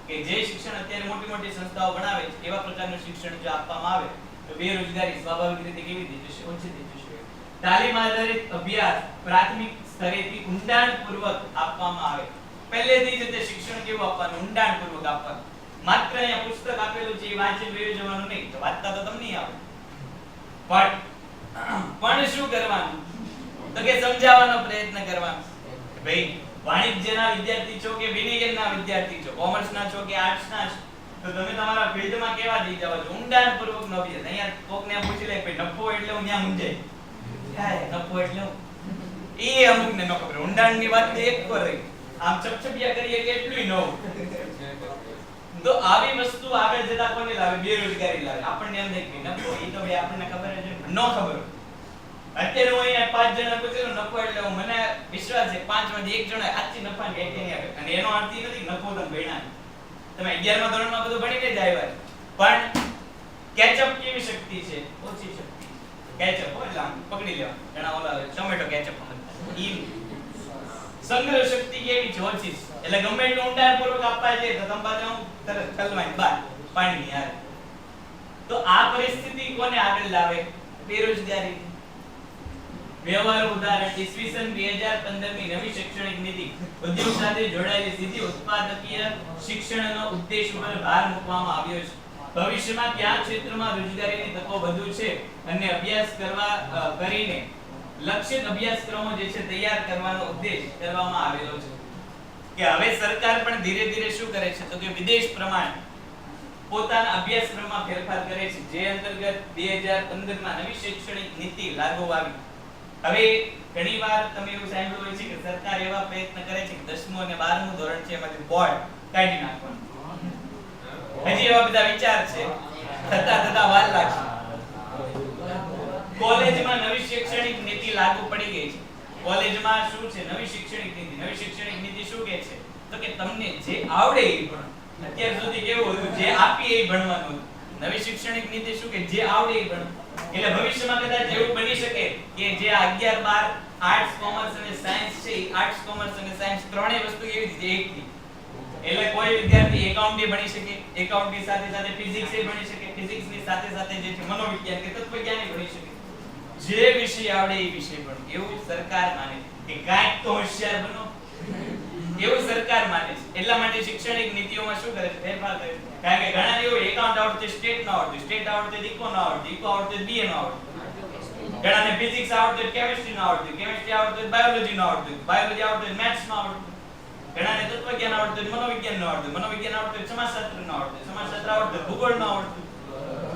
કે જે શિક્ષણ અત્યારે મોટી મોટી સંસ્થાઓ બનાવે છે એવા પ્રકારનું શિક્ષણ જો આપવામાં આવે તો બેરોજગારી સ્વાભાવિક રીતે કેવી રીતે જશે? ઓછી થઈ જશે. તાલીમ આધારિત અભ્યાસ પ્રાથમિક સ્તરેથી ઊંડાણપૂર્વક આપવામાં આવે. પહેલેથી જ તે શિક્ષણ કેવું આપવાનું? ઊંડાણપૂર્વક આપવાનું. માત્ર અહીંયા પુસ્તક આપેલું છે એ વાંચી વહી જવાનું નહીં. તો વાંચતા તો તમને નહીં આવડે. પણ શું કરવાનું? તો કે સમજાવવાનો પ્રયત્ન કરવાનો. ભાઈ વાણિજ્યના વિદ્યાર્થી છો કે વિજ્ઞાનના વિદ્યાર્થી છો, કોમર્સના છો કે આર્ટ્સના છો, તો તમે તમારા ફિલ્ડમાં કેવા જઈ જાવ છો? ઊંડાણપૂર્વકનો અભ્યાસ. અહીંયા કોકને પૂછી લે ભાઈ નફો એટલે હું ત્યાં મૂંઝાય. ક્યાં નફો એટલે હું? એ અમુકને ન ખબર. ઊંડાણની વાત એક પર રહી. આમ છપછપિયા કરીએ કે એટલું ન હોય. તો આવી વસ્તુ આગળ જતા કોને લાવે? બેરોજગારી લાવે. આપણને એમ થાય કે નફો એ તો ભાઈ આપણને ખબર જ ન ખબર. અત્યારે હું અહીંયા 5 જણા પૂછેલું નફો એટલે હું મને વિશ્વાસ છે 5 માંથી એક જણા આછી નફાની વ્યાખ્યા નહીં આપે. અને એનો અર્થ એ નથી નફો તમે ભણ્યા. તમે 11મા ધોરણમાં બધું ભણીને જ આવ્યા પણ કેચઅપ કેવી શક્તિ છે? ઓછી શક્તિ. કેચઅપ એટલે આમ પકડી લેવા. ઘણા ઓલા ટોમેટો કેચઅપ ઈ સંગ્રહ શક્તિ કેવી છે? ઓછી. એટલે ગમે એટલું ઊંડાણપૂર્વક આપવા જાય તો તમે પાછા તરત કલવાઈ બહાર પાણીની હારે. તો આ પરિસ્થિતિ કોને આગળ લાવે? બેરોજગારી. વ્યવહાર ઉદાહરણ ઈસવીસન 2015 ની નવી શૈક્ષણિક નીતિ ઉદ્યોગ સાથે જોડાયેલી સીધી ઉત્પાદકીય શિક્ષણનો ઉદ્દેશ ઉપર ભાર મૂકવામાં આવ્યો છે. ભવિષ્યમાં કયા ક્ષેત્રમાં રોજગારીની તકો વધુ છે અને અભ્યાસ કરીને લક્ષિત અભ્યાસક્રમો જે છે તૈયાર કરવાનો ઉદ્દેશ કરવામાં આવેલો છે. કે હવે સરકાર પણ ધીરે ધીરે શું કરે છે તો કે વિદેશ પ્રમાણે પોતાના અભ્યાસક્રમમાં ફેરફાર કરે છે. જે અંતર્ગત 2015 માં નવી શૈક્ષણિક નીતિ લાગુ આવી. હવે ઘણીવાર તમે એવું સાંભળ્યું હોય છે કે સરકાર એવા પ્રયત્ન કરે છે કે 10મું અને 12મું ધોરણ છે એમાંથી બોર્ડ કાઢી નાખવાનું. હજી એવા બધા વિચાર છે. થતા વાર લાગશે. કોલેજમાં નવી શૈક્ષણિક નીતિ લાગુ પડી ગઈ છે. કોલેજમાં શું છે? નવી શૈક્ષણિક નીતિ. નવી શૈક્ષણિક નીતિ શું કહે છે? તો કે તમને જે આવડે એ ભણો. અત્યાર સુધી કેવું હતું? જે આપી એ ભણવાનું હતું. નવી શૈક્ષણિક નીતિ શું કે જે આવડે એ ભણો. એટલે ભવિષ્યમાં કદાચ એવું બની શકે કે જે 11 12 આર્ટ્સ કોમર્સ અને સાયન્સ છે આર્ટ્સ કોમર્સ અને સાયન્સ ત્રણેય વસ્તુ કેવી છે? એકથી. એટલે કોઈ વિદ્યાર્થી એકાઉન્ટિંગ ભણી શકે, એકાઉન્ટિંગ સાથે સાથે ફિઝિક્સ એ ભણી શકે, ફિઝિક્સની સાથે સાથે જે છે મનોવિજ્ઞાન કે તત્વજ્ઞાન એ ભણી શકે. જે વિષય આવડે એ વિષય ભણો. એવું સરકાર માને કે કાંઈક તો હોશિયાર બનો. એવું સરકાર માને છે. એટલા માટે શૈક્ષણિક નીતિઓમાં શું કરે છે? ફેરફાર કરે છે. કારણ કે ઘણા એવું એકાઉન્ટ આવડતું સ્ટેટ ન આવડતું, સ્ટેટ આવડતું ઇકો ન આવડતું, ઇકો આવડતું બીએ ન આવડતું. ઘણાને ફિઝિક્સ આવડતું કેમિસ્ટ્રી ન આવડતું, કેમિસ્ટ્રી આવડતું બાયોલોજી ન આવડતું, બાયોલોજી આવડતું મેથ્સ ન આવડતું. ઘણાને તત્વજ્ઞાન આવડતું મનોવિજ્ઞાન ન આવડતું, મનોવિજ્ઞાન આવડતું સમાજશાસ્ત્ર ન આવડતું, સમાજશાસ્ત્ર આવડતું ભૂગોળ ન આવડતું.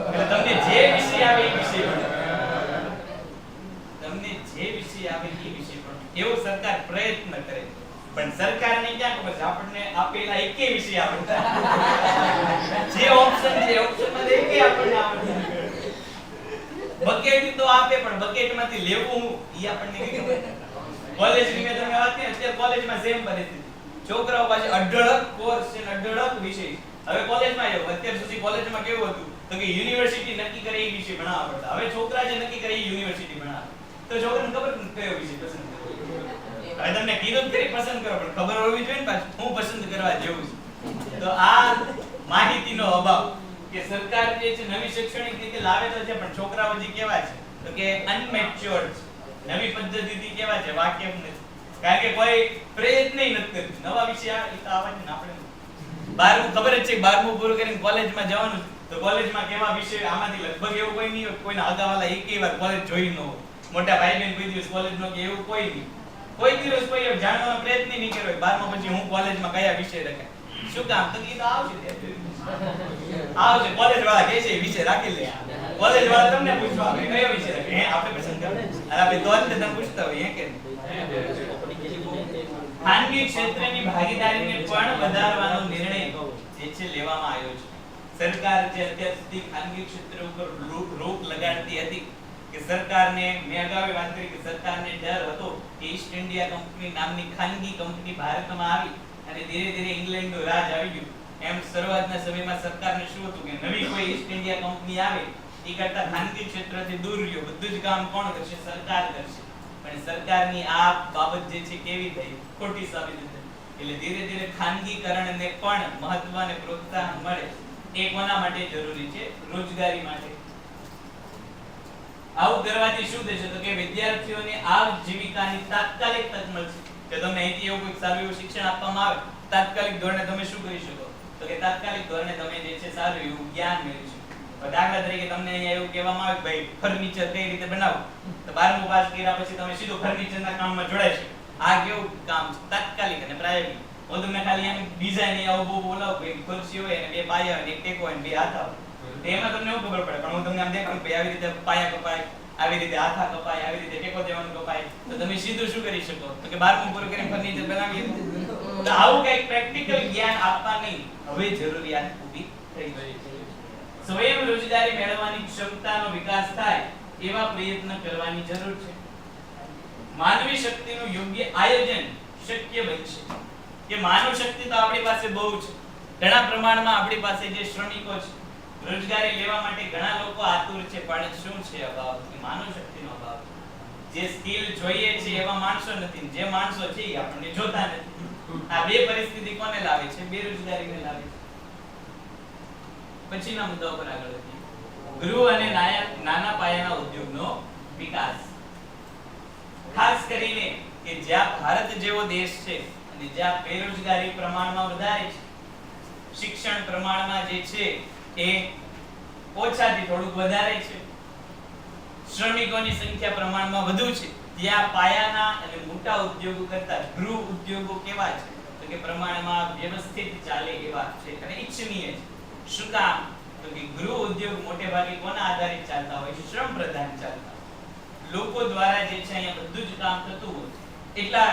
એટલે તમને જે વિષય આવે એ વિષય ભણો. તમને જે વિષય આવે એ વિષય ભણો. એવો સરકાર પ્રયત્ન કરે. પણ સરકારને ક્યાં ખબર છે આપણને આપેલા એકે વિષય આવડતા જે ઓપ્શન છે ઓપ્શનમાં એકે આપણને આવડતા બકેટ તો આપે પણ બકેટમાંથી લેવું ઈ આપણને કઈ ખબર કોલેજની મેં તમને વાત કરી અત્યારે કોલેજમાં સેમ પરિસ્થિતિ છોકરાઓ પાસે અઢળક કોર્સ છે ને અઢળક વિષય હવે કોલેજમાં આવ્યો અત્યાર સુધી કોલેજમાં કેવું હતું તો કે યુનિવર્સિટી નક્કી કરે એ વિષય ભણાવવા પડતા હવે છોકરા જે નક્કી કરે એ યુનિવર્સિટી ભણાવે તો છોકરાને ખબર કયો વિષય પસંદ કરવો હવે તમને કીધું જ કરી પસંદ કરો પણ ખબર હોવી જોઈએ ને પાછું હું પસંદ કરવા જેવું છે તો આ માહિતીનો અભાવ કે સરકાર જે છે નવી શૈક્ષણિક રીતે લાવે તો છે પણ છોકરાઓ જે કેવા છે તો કે અનમેચ્યોર્ડ નવી પદ્ધતિથી કેવા છે વાકેફ નથી કારણ કે કોઈ પ્રયત્ન નથી કરતું નવા વિષય આવે છે ને આપણે 12મું ખબર જ છે 12મું પૂરું કરીને કોલેજમાં જવાનું તો કોલેજમાં કેવા વિષય આમાંથી લગભગ એવું કોઈ નહીં હોય કોઈના આગળવાળા એકેય વાર કોલેજ જોઈ ન હોય મોટા ભાઈ બહેન કોઈ દિવસ કોલેજ નો કે એવું કોઈ નહીં કોઈ દિવસ કોઈ જાણવાનો પ્રયત્ન નહીં કર્યો 12મા પછી હું કોલેજમાં કયા વિષય રખાય શું કામ તો કીધું આવશે કોલેજ વાળા કહે છે વિષય રાખી લે કોલેજ વાળા તમને પૂછવા આવે કયો વિષય રાખે હે આપણે પસંદ કરો અરે આપણે તો જ તમને પૂછતા હોય કે ખાનગી ક્ષેત્રની ભાગીદારીને પણ વધારવાનો નિર્ણય જે છે લેવામાં આવ્યો છે સરકાર જે અત્યાર સુધી ખાનગી ક્ષેત્ર ઉપર રોક લગાડતી હતી કે સરકારને મેં અગાઉ વાત કરી કે સરકારને ડર હતો કે ઈસ્ટ ઇન્ડિયા કંપની નામની ખાનગી કંપની ભારતમાં આવી અને ધીરે ધીરે ઇંગ્લેન્ડનું રાજ આવી ગયું એમ શરૂઆતના સમયમાં સરકારને શું હતું કે નવી કોઈ ઈસ્ટ ઇન્ડિયા કંપની આવે એ કરતા ખાનગી ક્ષેત્રથી દૂર રહ્યો બધું જ કામ કોણ કરશે સરકાર કરશે પણ સરકારની આ બાબત જે છે કેવી થઈ ખોટી સાબિત થઈ એટલે ધીરે ધીરે ખાનગીકરણને પણ મહત્વ અને પ્રોત્સાહન મળે એ કોના માટે જરૂરી છે રોજગારી માટે આવું કરવાથી શું થશે તો કે વિદ્યાર્થીઓને આજીવિકાની તાત્કાલિક તક મળશે કે તમને અહીંથી એવું કોઈ સારું એવું શિક્ષણ આપવામાં આવે તાત્કાલિક ધોરણે તમે શું કરી શકો તો કે તાત્કાલિક ધોરણે તમે જે છે સારું એવું જ્ઞાન મેળવી શકો દાખલા તરીકે તમને અહીંયા એવું કહેવામાં આવે ભાઈ ફર્નિચર કઈ રીતે બનાવવું તો 12મું પાસ કર્યા પછી તમે સીધું ફર્નિચરના કામમાં જોડાઈ શકો આ કેવું કામ છે તાત્કાલિક અને પ્રાયોગિક હું તમને ખાલી આની ડિઝાઇન આવું બહુ બોલાવું કે ખુરશી હોય અને બે પાયા હોય એક ટેકો હોય બે હાથ આવે એમાં તમને એવું ખબર પડે પણ હું તમને આમ દેખાડું કે આવી રીતે પાયા કપાય આવી રીતે હાથા કપાય આવી રીતે ટેકો દેવાનું કપાય તો તમે સીધું શું કરી શકો તો કે 12મું પૂરું કરીને ફર્નિચર બનાવીએ તો આવું કંઈક પ્રેક્ટિકલ જ્ઞાન આપવાની હવે જરૂરિયાત ઊભી થઈ ગઈ છે સ્વયં રોજગારી મેળવવાની ક્ષમતાનો વિકાસ થાય એવા પ્રયત્ન કરવાની જરૂર છે માનવી શક્તિનું યોગ્ય આયોજન શક્ય બનશે કે માનવ શક્તિ તો આપણી પાસે બહુ છે ઘણા પ્રમાણમાં આપણી પાસે જે શ્રમિકો છે રોજગારી લેવા માટે ઘણા લોકો આતુર છે પણ શું છે અભાવ માનવ શક્તિનો અભાવ જે સ્કિલ જોઈએ છે એવા માણસો નથી જે માણસો છે એ આપણને જોતા નથી આ બે પરિસ્થિતિ કોને લાવે છે બેરોજગારીને લાવે છે પછીના મુદ્દા પર આગળ વધીએ ગૃહ અને નાના પાયાના ઉદ્યોગનો વિકાસ ખાસ કરીને કે જ્યાં ભારત જેવો દેશ છે અને જ્યાં બેરોજગારી પ્રમાણમાં વધારે છે શિક્ષણ પ્રમાણમાં જે છે એ ઓછાથી થોડુંક વધારે છે શ્રમિકોની સંખ્યા પ્રમાણમાં વધુ છે ત્યાં પાયાના અને મોટા ઉદ્યોગો કરતા ગૃહ ઉદ્યોગો કેવા છે તો કે પ્રમાણમાં વ્યવસ્થિત ચાલે એવા છે અને ઈચ્છનીય છે શું કામ તો કે ગૃહ ઉદ્યોગ મોટે ભાગે કોના આધારિત ચાલતા હોય શ્રમ પ્રધાન ચાલતા લોકો દ્વારા જે છે અહીંયા બધું જ કામ થતું હોય એટલા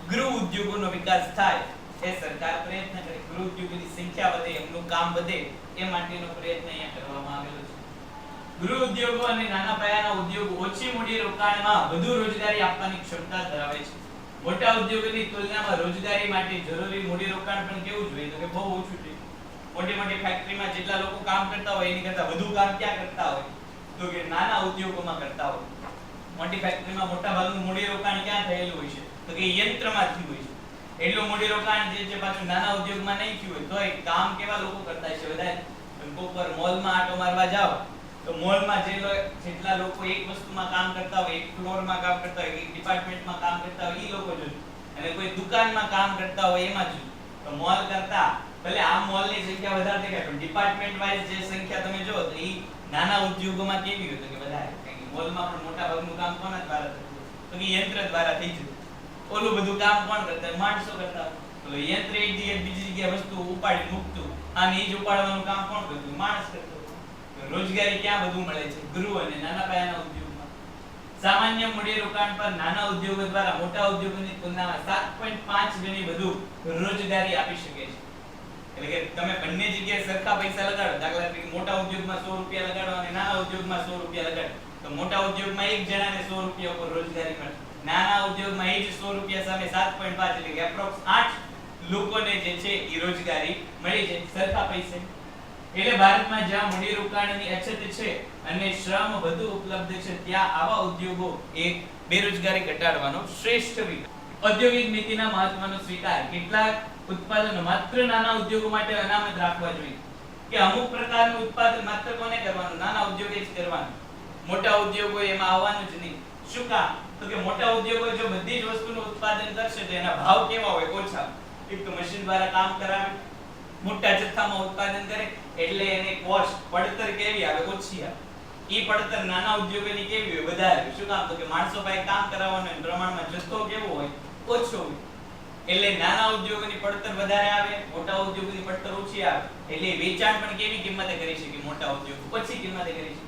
ગૃહ ઉદ્યોગોનો વિકાસ થાય એ સરકાર પ્રયત્ન કરે ગૃહ ઉદ્યોગોની સંખ્યા વધે એમનું કામ વધે એ માટેનો પ્રયત્ન અહીંયા કરવામાં આવેલો છે ગૃહ ઉદ્યોગો અને નાના પાયાના ઉદ્યોગો ઓછી મૂડી રોકાણમાં વધુ રોજગારી આપવાની ક્ષમતા ધરાવે છે મોટા ઉદ્યોગોની તુલનામાં રોજગારી માટે જરૂરી મૂડી રોકાણ પણ કેવું જોઈએ તો કે બહુ ઓછું છે મોટી મોટી ફેક્ટરીમાં જેટલા લોકો કામ કરતા હોય એની કરતા વધુ કામ ક્યાં કરતા હોય તો કે નાના ઉદ્યોગોમાં કરતા હોય મોટી ફેક્ટરીમાં મોટા ભાગનું મૂડી રોકાણ ક્યાં થયેલું હોય છે તો કે યંત્રમાં થયું હોય છે એટલું મૂડી રોકાણ જે છે પાછું નાના ઉદ્યોગમાં નહીં થયું હોય તોય કામ કેવા લોકો કરતા છે વધારે કોઈક મોલમાં આટો મારવા જાવ તો મોલમાં જેટલા લોકો એક વસ્તુમાં કામ કરતા હોય એક ફ્લોરમાં કામ કરતા હોય એક ડિપાર્ટમેન્ટમાં કામ કરતા હોય એ લોકો જોજો અને કોઈ દુકાનમાં કામ કરતા હોય એમાં જોજો તો મોલ કરતા ભલે આ મોલની સંખ્યા વધારે દેખાય પણ ડિપાર્ટમેન્ટ વાઇઝ જે સંખ્યા તમે જો તો એ નાના ઉદ્યોગોમાં કેવી હોય તો કે વધારે કારણ કે મોલમાં પણ મોટા ભાગનું કામ કોના દ્વારા થતું તો કે યંત્ર દ્વારા થઈ જતું ઓલું બધું કામ કોણ કરતા માણસો કરતા તો યંત્ર એક જગ્યાએ બીજી જગ્યાએ વસ્તુ ઉપાડી મૂકતું અને એ જ ઉપાડવાનું કામ કોણ કરતું માણસ કરતો રોજગારી ક્યાં વધુ મળે છે ગૃહ અને નાના પાયાના ઉદ્યોગમાં સામાન્ય મૂડીરોકાણ પર નાના ઉદ્યોગો દ્વારા મોટા ઉદ્યોગોની તુલનામાં 7.5 ગણી વધુ રોજગારી આપી શકે છે. એટલે કે તમે બંને જગ્યાએ સરખા પૈસા લગાડો, દાખલા તરીકે મોટા ઉદ્યોગમાં 100 રૂપિયા લગાડો અને નાના ઉદ્યોગમાં 100 રૂપિયા લગાડો, તો મોટા ઉદ્યોગમાં એક જણાને 100 રૂપિયા ઉપર રોજગારી મળે. નાના ઉદ્યોગમાં એ જ 100 રૂપિયા સામે 7.5 એટલે કે એપ્રોક્સ 8 લોકોને જે છે એ રોજગારી મળી છે સરખા પૈસે. એટલે ભારતમાં જ્યાં મૂડીરોકાણની અછત છે અને શ્રમ વધુ ઉપલબ્ધ છે ત્યાં આવા ઉદ્યોગો એક બેરોજગારી ઘટાડવાનો શ્રેષ્ઠ વિકલ્પ. ઔદ્યોગિક નીતિના મહત્વનો સ્વીકાર. કેટલાક ઉત્પાદનો માત્ર નાના ઉદ્યોગો માટે અનામત રાખવા જોઈએ કે અમુક પ્રકારનું ઉત્પાદન માત્ર કોને કરવાનું? નાના ઉદ્યોગે જ કરવાનું. મોટા ઉદ્યોગો એમાં આવવાનું જ નહીં. શું કામ? તો કે મોટા ઉદ્યોગો જો બધી જ વસ્તુનું ઉત્પાદન કરશે તો એના ભાવ કેવા હોય? ઓછા. એક તો મશીન દ્વારા કામ કરાવે, મોટા જથ્થામાં ઉત્પાદન કરે એટલે એને કોસ્ટ પડતર કેવી આવે? ઓછી આવે. ઈ પડતર નાના ઉદ્યોગોની કેવી હોય? વધારે. શું કામ? તો કે માણસો પાસે કામ કરાવવાનો પ્રમાણમાં જથ્થો કેવો હોય? ઓછો હોય. એટલે નાના ઉદ્યોગોની પડતર વધારે આવે, મોટા ઉદ્યોગોની પડતર ઓછી આવે. એટલે વેચાણ પણ કેવી કિંમતે કરી શકે? મોટા ઉદ્યોગ ઓછી કિંમતે કરી શકે.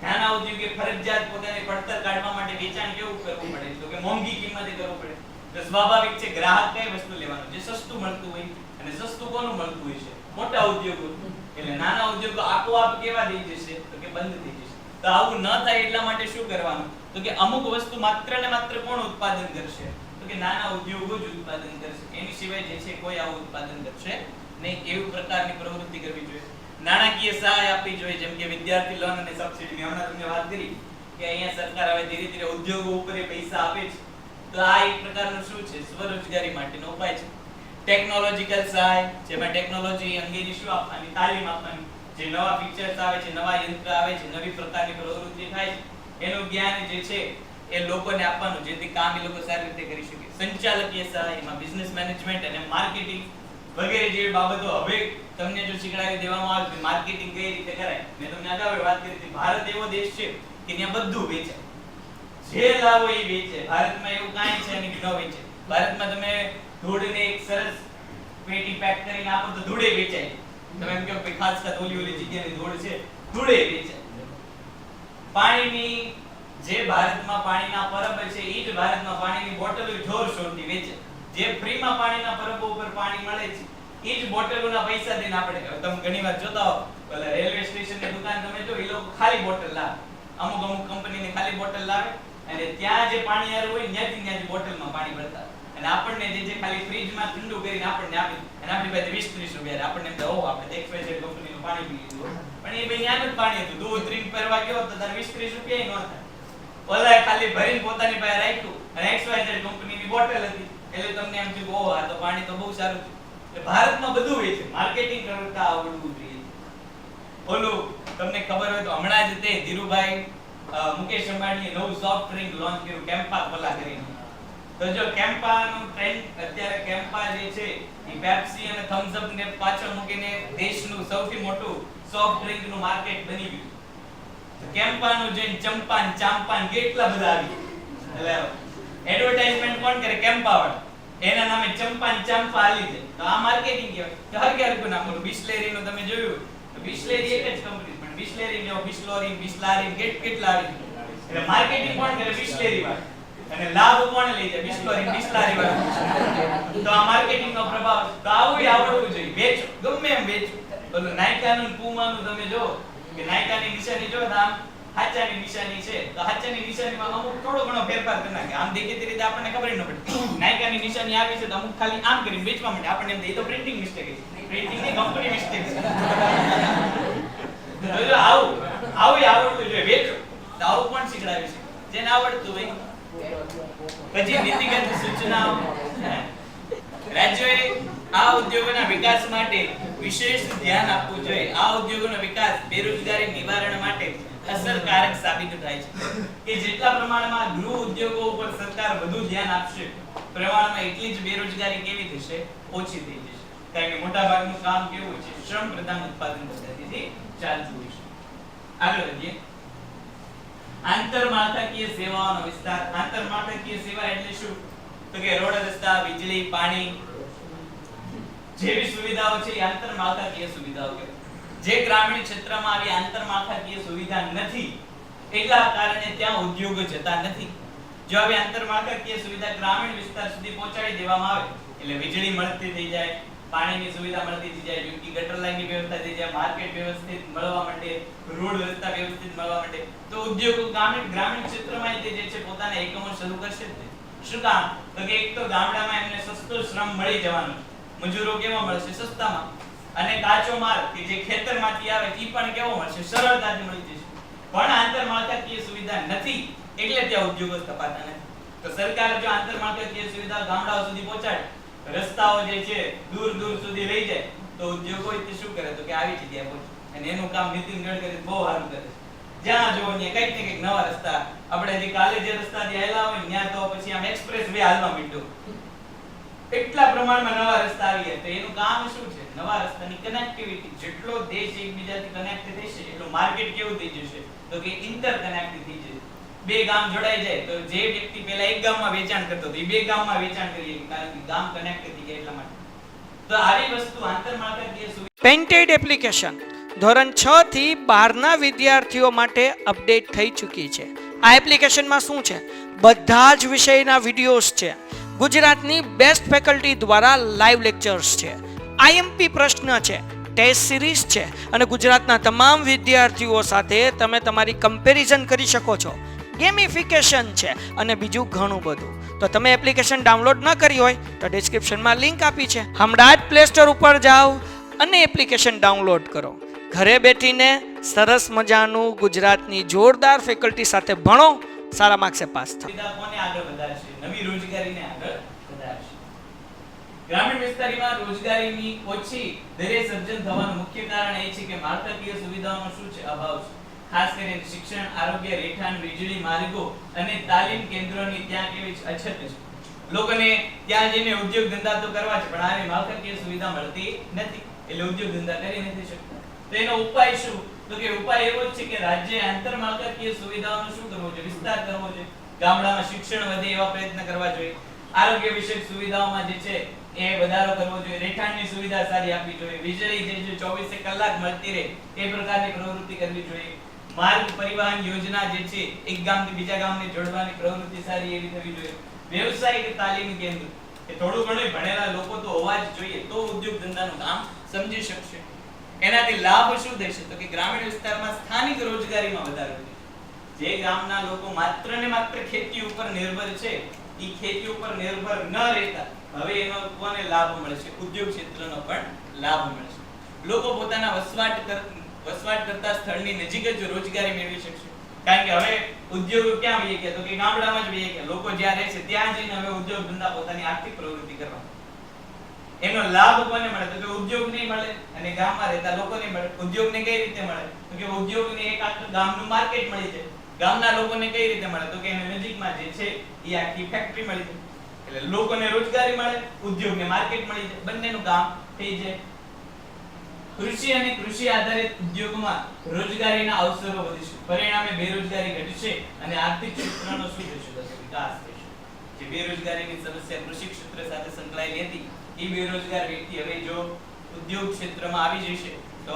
નાના ઉદ્યોગે ફરજિયાત પોતાની પડતર કાઢવા માટે વેચાણ કેવું કરવું પડે? તો કે મોંઘી કિંમતે કરવું પડે. તો સ્વાભાવિક છે ગ્રાહક કઈ વસ્તુ લેવાનું? જે સસ્તું મળતું હોય. અને સસ્તું કોનું મળતું હોય છે? મોટા ઉદ્યોગો. એટલે નાના ઉદ્યોગો આપોઆપ કેવા થઈ જશે? તો કે બંધ થઈ જશે. તો આવું ન થાય એટલા માટે શું કરવાનું? તો કે અમુક વસ્તુ માત્ર ને માત્ર કોણ ઉત્પાદન કરશે? તો કે નાના ઉદ્યોગો જ ઉત્પાદન કરશે. એની સિવાય જે છે કોઈ આવું ઉત્પાદન કરશે નહીં. એવી પ્રકારની પ્રવૃત્તિ કરવી જોઈએ. નાણાકીય સહાય આપવી જોઈએ, જેમ કે વિદ્યાર્થી લોન અને સબસિડી. મેં હમણાં તમને વાત કરી કે અહીંયા સરકાર હવે ધીરે ધીરે ઉદ્યોગો ઉપર પૈસા આપે છે. તો આ એક પ્રકારનું શું છે? સ્વરોજગારી માટેનો ઉપાય છે. ટેકનોલોજીકલ સહાય, જેમાં ટેકનોલોજી અંગેની શું આપવાની? તાલીમ આપવાની. જે નવા ફીચર્સ આવે છે, નવા યંત્ર આવે છે, નવી પ્રકારની પ્રવૃત્તિ થાય છે, એનું જ્ઞાન જે છે એ લોકોને આપવાનું, જેથી કામ એ લોકો સારી રીતે કરી શકે. સંચાલકીય સહાય, એમાં બિઝનેસ મેનેજમેન્ટ અને માર્કેટિંગ વગેરે જેવી બાબતો હવે તમને જો શીખડાવી દેવામાં આવે કે માર્કેટિંગ કઈ રીતે કરાય. મેં તમને અગાઉ વાત કરી હતી, ભારત એવો દેશ છે કે ત્યાં બધું વેચાય. જે લાવો એ વેચે. ભારતમાં એવું કાંઈ છે નહીં કે ન વેચે. ભારતમાં તમે ધૂળને એક સરસ પેટી પેક કરીને આપો તો ધૂળે વેચાય. તમે એમ કહો કે ખાસ ખાસ ઓલી જગ્યાની ધૂળ છે, ધૂળે વેચાય. પાણીની જે ભારતમાં પાણીના પરબ છે એ જ ભારતમાં પાણીની બોટલો જોરશોરથી વેચે. જે ફ્રીમાં પાણીના પરબો ઉપર પાણી મળે છે એ જ બોટલોના પૈસા દઈને આપણે. તમે ઘણીવાર જોતા હો પેલા રેલવે સ્ટેશનની દુકાન તમે જો, એ લોકો ખાલી બોટલ લાવે. અમુક કંપનીની ખાલી બોટલ લાવે અને ત્યાં જે પાણી યાર હોય ત્યાંથી બોટલમાં પાણી ભરતા. અને આપણને જે ખાલી ફ્રીજમાં ઠંડુ કરીને આપણને આપે અને આપણી પાસે 20-30 રૂપિયા. આપણને એમ ઓહ આપણે XYZ કંપનીનું પાણી પી લીધું. પણ એ ભાઈ યાનું જ પાણી હતું. દૂધ ડ્રિંક કરવા ગયો તો તારે 20-30 રૂપિયા ન થાય. ઓલાએ ખાલી ભરીને પોતાની પાસે રાખ્યું અને XYZ કંપનીની બોટલ હતી. એટલે તમને એમ થયું ઓહ આ તો પાણી તો બહુ સારું છે. એટલે ભારતમાં બધું હોય છે. માર્કેટિંગ કરતા આવડવું જોઈએ. ઓલું તમને ખબર હોય તો હમણાં જ તે ધીરુભાઈ મુકેશ અંબાણીએ નવું સોફ્ટ ડ્રિંક લોન્ચ કર્યું, કેમ્પા કોલા કરીને. તો જો કેમ્પાનું ટ્રેન્ડ અત્યારે કેમ્પા જે છે એ પેપ્સી અને થમ્સ અપ ને પાછળ મૂકીને દેશનું સૌથી મોટું સોફ્ટ ડ્રિંક નું માર્કેટ બની ગયું. તો કેમ્પાનું જે ચંપાન ચાંપાન કેટલા બધા આવી. એટલે એડવર્ટાઇઝમેન્ટ કોણ કરે? કેમ્પા વાળા. એના નામે ચંપાન ચાંપા આલી છે. તો આ માર્કેટિંગ કહેવાય. તો હર ક્યારેક નામ બોલો. બિસ્લેરી નું તમે જોયું તો બિસ્લેરી એક જ કંપની, પણ બિસ્લેરી જેવો બિસ્લોરીન બિસ્લારીન કેટલા આવી. એટલે માર્કેટિંગ કોણ કરે? બિસ્લેરી વાળા. અને લાભ કોણ લઈ જાય? બિસ્લોરીન બિસ્લારી વાળા. તો આ માર્કેટિંગ નો પ્રભાવ. તો આવું આવડવું જોઈએ. વેચો, ગમે એમ વેચો. બોલો નાયકાનું પૂમાનું તમે જો કે નાયકાની નિશાની જો આમ હાચાની નિશાની છે, તો હાચાની નિશાનીમાં અમુક થોડો ઘણો ફેરફાર કરી નાખે. આમ દેખીતી રીતે આપણને ખબર ન પડે. નાયકાની નિશાની આવી છે તો અમુક ખાલી આમ કરીને વેચવા માટે આપણને એમ થાય એ તો પ્રિન્ટિંગ મિસ્ટેક છે. પ્રિન્ટિંગ ની કંપની મિસ્ટેક છે. તો જો આવું આવડવું જોઈએ. વેચો. તો આવું કોણ શીખડાવે છે? જેને આવડતું હોય. પછી નીતિગત સૂચનાઓ. રાજ્યોએ આ ઉદ્યોગોના વિકાસ માટે વિશેષ ધ્યાન આપવું જોઈએ. આ ઉદ્યોગોનો વિકાસ બેરોજગારી નિવારણ માટે અસરકારક સાબિત થાય છે. કે જેટલા પ્રમાણમાં ગૃહ ઉદ્યોગો ઉપર સરકાર વધુ ધ્યાન આપશે, પ્રમાણમાં એટલી જ બેરોજગારી કેવી થશે? ઓછી થઈ જશે. કારણ કે મોટા ભાગનું કામ કેવું છે? શ્રમ પ્રધાન ઉત્પાદન પદ્ધતિથી ચાલતું હોય છે. આગળ વધીએ. આંતરમાળખાકીય સેવાઓનો વિસ્તાર. આંતરમાળખાકીય સેવા એટલે શું? તો કે રોડ, રસ્તા, વીજળી, પાણી જેવી સુવિધાઓ છે એ આંતરમાળખાકીય સુવિધાઓ કહેવાય. જે ગ્રામીણ ક્ષેત્રમાં આવી આંતરમાળખાકીય સુવિધા નથી એટલા કારણે ત્યાં ઉદ્યોગો જતા નથી. જો હવે આંતરમાળખાકીય સુવિધા ગ્રામીણ વિસ્તાર સુધી પહોંચાડી દેવામાં આવે એટલે વીજળી મળતી થઈ જાય, પાણીની સુવિધા મળતી થઈ જાય, યોગ્ય ગટર લાઈનની વ્યવસ્થા થઈ જાય, માર્કેટ વ્યવસ્થિત મળવા માંડે, રોડ રસ્તા વ્યવસ્થિત મળવા માંડે, તો ઉદ્યોગો ગ્રામીણ ક્ષેત્રમાં જે છે પોતાના એકમો શરૂ કરશે જ નહીં. શું કામ? તો કે એક તો ગામડામાં એમને સસ્તો શ્રમ મળી જવાનો, મજૂરો કેવા મળશે? સસ્તામાં, અને કાચો માલ કે જે ખેતરમાંથી આવે એ પણ કેવો મળશે? સરળતાથી મળી જશે. પણ આંતરમાળખાકીય સુવિધા નથી એટલે ત્યાં ઉદ્યોગો સ્થપાતા નથી. તો સરકાર જો આંતરમાળખાકીય સુવિધા ગામડાઓ સુધી પહોંચાડે, રસ્તાઓ જે છે દૂર દૂર સુધી લઈ જાય, તો ઉદ્યોગો શું કરે? તો કે આવી જગ્યાએ પહોંચે. અને એનું કામ નીતિન ગડકરી બહુ સારું કરે છે. જ્યાં જોવો ત્યાં કંઈક ને કંઈક નવા રસ્તા, આપણે જે કાલે જે રસ્તાથી આયેલા હોય ત્યાં તો પછી આમ એક્સપ્રેસ વે હાલવા માંડ્યો, એટલા પ્રમાણમાં નવા રસ્તા આવી ગયા. તો એનું કામ શું છે? નવા રસ્તાની કનેક્ટિવિટી. જેટલો દેશ એકબીજાથી કનેક્ટ થશે એટલું માર્કેટ કેવું થઈ જશે? તો કે ઇન્ટરકનેક્ટ થઈ જશે. બે ગામ જોડાઈ જાય તો જે વ્યક્તિ પહેલા એક ગામમાં વેચાણ કરતો હતો એ બે ગામમાં વેચાણ કરી શકે, કારણ કે ગામ કનેક્ટ થઈ ગયા એટલા માટે. તો આવી વસ્તુ આંતરમાળખાકીય સુવિધા. પેન્ટેડ એપ્લિકેશન ધોરણ 6 થી 12ના વિદ્યાર્થીઓ માટે અપડેટ થઈ ચૂકી છે. આ એપ્લિકેશનમાં શું છે? બધા જ વિષયના વિડીયોઝ છે. ગુજરાતની બેસ્ટ ફેકલ્ટી દ્વારા લાઈવ લેક્ચર્સ છે, આઈએમપી પ્રશ્ન છે, ટેસ્ટ સિરીઝ છે, અને ગુજરાતના તમામ વિદ્યાર્થીઓ સાથે તમે તમારી કમ્પેરિઝન કરી શકો છો. ગેમિફિકેશન છે અને બીજું ઘણું બધું. તો તમે એપ્લિકેશન ડાઉનલોડ ન કરી હોય તો ડિસ્ક્રિપ્શનમાં લિંક આપી છે, હમણાં જ પ્લે સ્ટોર ઉપર જાઓ અને એપ્લિકેશન ડાઉનલોડ કરો. ઘરે બેઠીને સરસ મજાનું ગુજરાતની જોરદાર ફેકલ્ટી સાથે ભણો, સારા માર્ક્સે પાસ થાઓ. કોને આગળ વધારશે? નવી રોજગારીને આગળ વધારશે. ગ્રામીણ વિસ્તારમાં રોજગારીની ઓછી દરે સર્જન થવાનું મુખ્ય કારણ એ છે કે માળખાકીય સુવિધાઓનો શું છે? અભાવ છે. ખાસ કરીને શિક્ષણ, આરોગ્ય, રહેઠાણ, વીજળી, માર્ગો અને તાલીમ કેન્દ્રોની ત્યાં કેવી અછત છે. લોકોને ત્યાં જઈને ઉદ્યોગ ધંધા તો કરવા છે, પણ આવી માળખાકીય સુવિધા મળતી નથી, એટલે ઉદ્યોગ ધંધા કરી નથી શકતા. તો એનો ઉપાય શું? તો કે ઉપાય એવો જ છે કે રાજ્ય આંતરમાળખાકીય સુવિધાઓનો શું કરવો જોઈએ? વિસ્તાર કરવો જોઈએ. ગામડામાં શિક્ષણ વધે એવા પ્રયત્ન કરવા જોઈએ. આરોગ્ય વિષયક સુવિધાઓમાં જે છે એ વધારો કરવો જોઈએ. રહેઠાણની સુવિધા સારી આપવી જોઈએ. વીજળી જે 24 કલાક મળતી રહે એ પ્રકારની પ્રવૃત્તિ કરવી જોઈએ. માર્ગ પરિવહન યોજના જે છે એક ગામથી બીજા ગામને જોડવાની પ્રવૃત્તિ સારી એવી થવી જોઈએ. વ્યવસાયિક તાલીમ કેન્દ્ર, કે થોડું ઘણું ભણેલા લોકો તો હોવા જ જોઈએ, તો ઉદ્યોગ ધંધાનું કામ સમજી શકશે. એનાથી લાભ શું થશે? તો કે ગ્રામીણ વિસ્તારમાં સ્થાનિક રોજગારીમાં વધારો થશે. જે ગામના લોકો માત્ર ને માત્ર ખેતી ઉપર નિર્ભર છે, એ ખેતી ઉપર નિર્ભર ન રહેતા હવે એનો કોને લાભ મળશે? ઉદ્યોગ ક્ષેત્રનો પણ લાભ મળશે. લોકો પોતાના વસવાટ કરતા સ્થળની નજીક જ રોજગારી મેળવી શકશે. કારણ કે હવે ઉદ્યોગો ક્યાં વહી ગયા? તો કે ગામડામાં જ વહી ગયા. લોકો જ્યાં રહે છે ત્યાં જઈને હવે ઉદ્યોગ ધંધા પોતાની આર્થિક પ્રવૃત્તિ કરવા. એનો લાભ કોને મળે? તો કે ઉદ્યોગને મળે અને ગામમાં રહેતા લોકોને મળે. ઉદ્યોગને કઈ રીતે મળે? તો કે ઉદ્યોગને એક આખું ગામનું માર્કેટ મળી જાય. ગામના લોકોને કઈ રીતે મળે? તો કે એની નજીકમાં જે છે એ આખી ફેક્ટરી મળી જાય. એટલે લોકોને રોજગારી મળે, ઉદ્યોગને માર્કેટ મળી જાય, બંનેનું કામ થઈ જાય. કૃષિ અને કૃષિ આધારિત ઉદ્યોગમાં રોજગારીના અવસરો વધશે, પરિણામે બેરોજગારી ઘટશે અને આર્થિક ક્ષેત્રનો શું થશે? તો વિકાસ થશે. જે બેરોજગારીની સમસ્યા કૃષિ ક્ષેત્ર સાથે સંકળાયેલી હતી, એ બેરોજગાર વ્યક્તિ હવે જો ઉદ્યોગ ક્ષેત્રમાં આવી જશે તો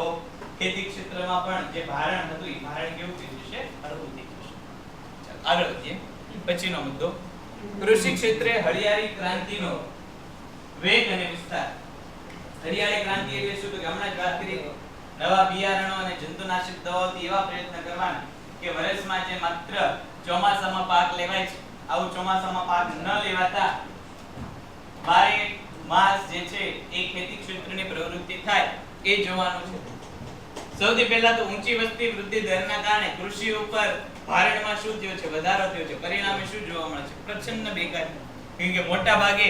ખેતી ક્ષેત્રમાં પણ જે ભારણ હતું એ ભારણ કેવું થઈ જશે? હળવું થઈ જશે. આગળ વધીએ. પછીનો મુદ્દો, કૃષિ ક્ષેત્રે હરિયાળી ક્રાંતિનો વેગ અને વિસ્તાર. હરિયાળી ક્રાંતિ એટલે શું? તો કે હમણાં જ વાત કરી, નવા બિયારણો અને જંતુનાશક દવાઓથી એવા પ્રયત્ન કરવાના કે વર્ષમાં જે માત્ર ચોમાસામાં પાક લેવાય છે, આવું ચોમાસામાં પાક ન લેવાતા 12 માસ જે છે એ ખેતી ક્ષેત્રની પ્રવૃત્તિ થાય એ જોવાનું છે. સૌથી પહેલા તો ઊંચી વસ્તી વૃદ્ધિ દરના કારણે કૃષિ ઉપર ભારણમાં શું થયો છે? વધારો થયો છે. પરિણામે શું જોવા મળે છે? પ્રચંડ બેકારી. કારણ કે મોટા ભાગે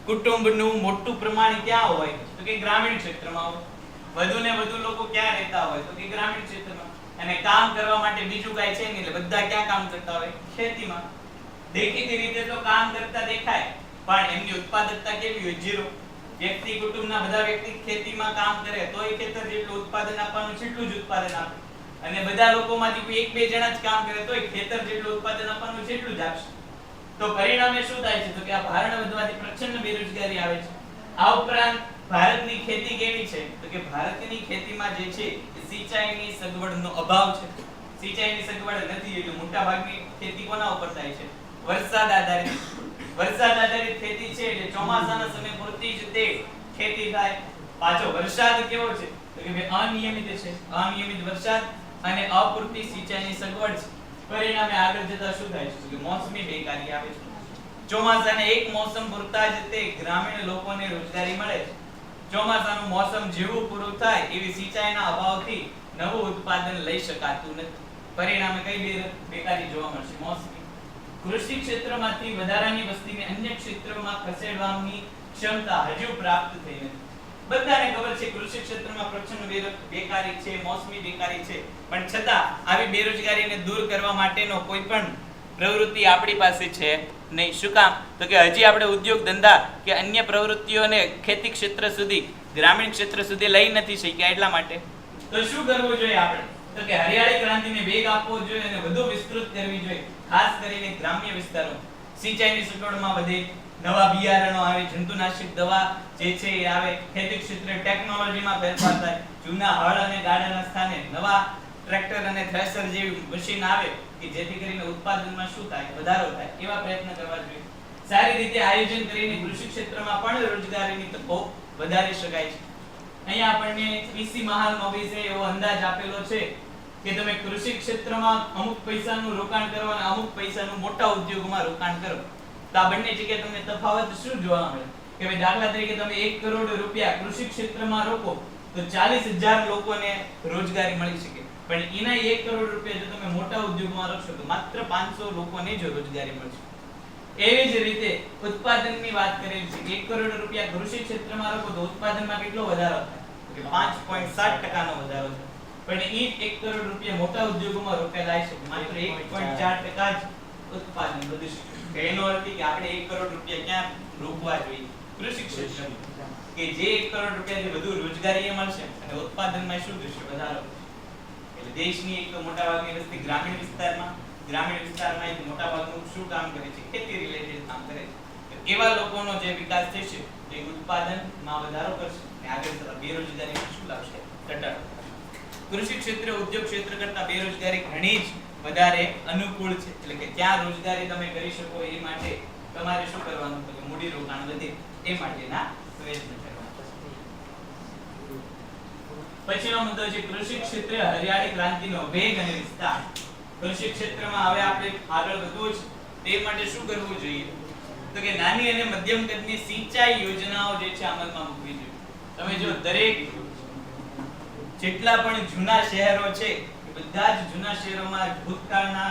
કુટુંબનું મોટું પ્રમાણ ક્યાં હોય? તો કે ગ્રામીણ ક્ષેત્રમાં હોય. વધુ ને વધુ લોકો ક્યાં રહેતા હોય? તો કે ગ્રામીણ ક્ષેત્રમાં. અને કામ કરવા માટે બીજું કાંઈ છે નહીં, એટલે બધા ક્યાં કામ કરતા હોય? ખેતીમાં. દેખીતી રીતે તો કામ કરતા દેખાય, પણ એમની ઉત્પાદકતા કેવી હોય? ઝીરો. વ્યક્તિ કુટુંબના બધા વ્યક્તિ ખેતીમાં કામ કરે તો એ ખેતર જેટલું ઉત્પાદન આપવાનું છે એટલું જ ઉત્પાદન આપે. અને બધા લોકોમાંથી કોઈ એક બે જણા જ કામ કરે તો એ ખેતર જેટલું ઉત્પાદન આપવાનું છે એટલું જ આપશે. તો પરિણામે શું થાય છે? તો કે આ ભારણ વધવાથી પ્રચંડ બેરોજગારી આવે છે. આ ઉપરાંત ભારતની ખેતી કેવી છે? તો કે ભારતની ખેતીમાં જે છે સિંચાઈની સગવડનો અભાવ છે. સિંચાઈની સગવડ નથી એટલે મોટા ભાગની ખેતી કોના ઉપર થાય છે? વરસાદ આધારિત ખેતી છે એટલે ચોમાસાના સમય પૂરતી જ તે ખેતી થાય. પાછો વરસાદ કેવો છે તો કે અનિયમિત છે. અનિયમિત વરસાદ અને અપૂરતી સિંચાઈની સગવડ છે. પરિણામે આગળ જતા શું થાય છે કે મોસમી બેકારી આવે છે. ચોમાસાને એક મોસમ પૂરતા જ તે ગ્રામીણ લોકોને રોજગારી મળે છે. ચોમાસાનું મોસમ જેવું પૂરું થાય એવી સિંચાઈના અભાવથી નવું ઉત્પાદન લઈ શકાતું નથી. પરિણામે કઈ બેકારી જોવા મળશે? મોસમી. કૃષિ ક્ષેત્રમાંથી વધારાની વસ્તીને અન્ય ક્ષેત્રોમાં ખસેડવાની ક્ષમતા હજુ પ્રાપ્ત થઈ નથી. બધાને ખબર છે કૃષિ ક્ષેત્રમાં પ્રચંડ બેકારી છે, મોસમી બેકારી છે, પણ છતાં આવી બેરોજગારીને દૂર કરવા માટેનો કોઈ પણ પ્રવૃત્તિ આપણી પાસે છે નહીં. શું કામ? તો કે હજી આપણે ઉદ્યોગ ધંધા કે અન્ય પ્રવૃત્તિઓને ખેતી ક્ષેત્ર સુધી, ગ્રામીણ ક્ષેત્ર સુધી લઈ નથી શક્યા. એટલા માટે તો શું કરવું જોઈએ આપણે? તો કે હરિયાળી ક્રાંતિને વેગ આપવો જોઈએ અને વધુ વિસ્તૃત કરવી જોઈએ. ખાસ કરીને ગ્રામ્ય વિસ્તારો સિંચાઈની સગવડમાં વધે, નવા બિયારણો આવે, જંતુનાશક દવા જે છે એ આવે, ખેતી ક્ષેત્રે ટેકનોલોજીમાં ફેરફાર થાય, જૂના હળ અને ગાડાના સ્થાને નવા ટ્રેક્ટર અને થ્રેશર જેવી મશીન આવે કે જેથી કરીને ઉત્પાદનમાં શું થાય? વધારો થાય. એવા પ્રયત્ન કરવા જોઈએ. સારી રીતે આયોજન કરીને કૃષિ ક્ષેત્રમાં પણ રોજગારીની તકો વધારી શકાય છે. અહીંયા આપણને કૃષિ મહાલનોબિસે એવો અંદાજ આપેલો છે કે તમે કૃષિ ક્ષેત્રમાં અમુક પૈસાનું રોકાણ કરો અને અમુક પૈસાનું મોટા ઉદ્યોગોમાં રોકાણ કરો તો આ બંને જગ્યાએ તમને તફાવત શું જોવા મળે? કે ભાઈ દાખલા તરીકે તમે 1 કરોડ રૂપિયા કૃષિ ક્ષેત્રમાં રોકો તો 40,000 લોકોને રોજગારી મળી શકે. પણ એના 1 કરોડ રૂપિયા જો તમે મોટા ઉદ્યોગમાં રોકશો તો માત્ર 500 લોકોને જ રોજગારી મળશે. એવી જ રીતે ઉત્પાદનની વાત કરેલી છે કે 1 કરોડ રૂપિયા કૃષિ ક્ષેત્રમાં રોકો તો ઉત્પાદનમાં કેટલો વધારો થાય? કે 5.7% નો વધારો થાય. પણ એ 1 કરોડ રૂપિયા મોટા ઉદ્યોગોમાં રોકેલા છે માત્ર 1.4% જ ઉત્પાદન વધી શકે. એનો અર્થ કે આપણે 1 કરોડ રૂપિયા ક્યાં રોકવા જોઈએ? કૃષિ ક્ષેત્રમાં, કે જે 1 કરોડ રૂપિયાથી વધુ રોજગારી મળશે અને ઉત્પાદનમાં શું થશે? વધારો. એટલે દેશની એક તો મોટા ભાગની વસ્તી ગ્રામીણ વિસ્તારમાં મોટા ભાગનું શું કામ કરે છે? ખેતી રિલેટેડ કામ કરે છે. એવા લોકોનો જે વિકાસ થશે તે ઉત્પાદનમાં વધારો કરશે અને આગળ જતા બેરોજગારીમાં શું લાવશે? ઘટાડો. કૃષિ ક્ષેત્ર ઉદ્યોગ ક્ષેત્ર કરતા બેરોજગારી ઘણી જ વધારે અનુકૂળ છે. એટલે કે ત્યાં રોજગારી તમે કરી શકો એ માટે તમારે શું કરવાનું? તો મૂડી રોકાણ વધે એ માટેના પ્રયત્ન કરવા. પછીનો મુદ્દો છે કૃષિ ક્ષેત્રે હરિયાળી ક્રાંતિનો વેગ અને વિસ્તાર. કૃષિ ક્ષેત્રમાં હવે આપણે આગળ વધવું છે તે માટે શું કરવું જોઈએ? તો કે નાની અને મધ્યમ કદની સિંચાઈ યોજનાઓ જે છે અમલમાં મૂકવી જોઈએ. તમે જો દરેક જેટલા પણ જૂના શહેરો છે બધા જ જૂના શહેરોમાં ભૂતકાળના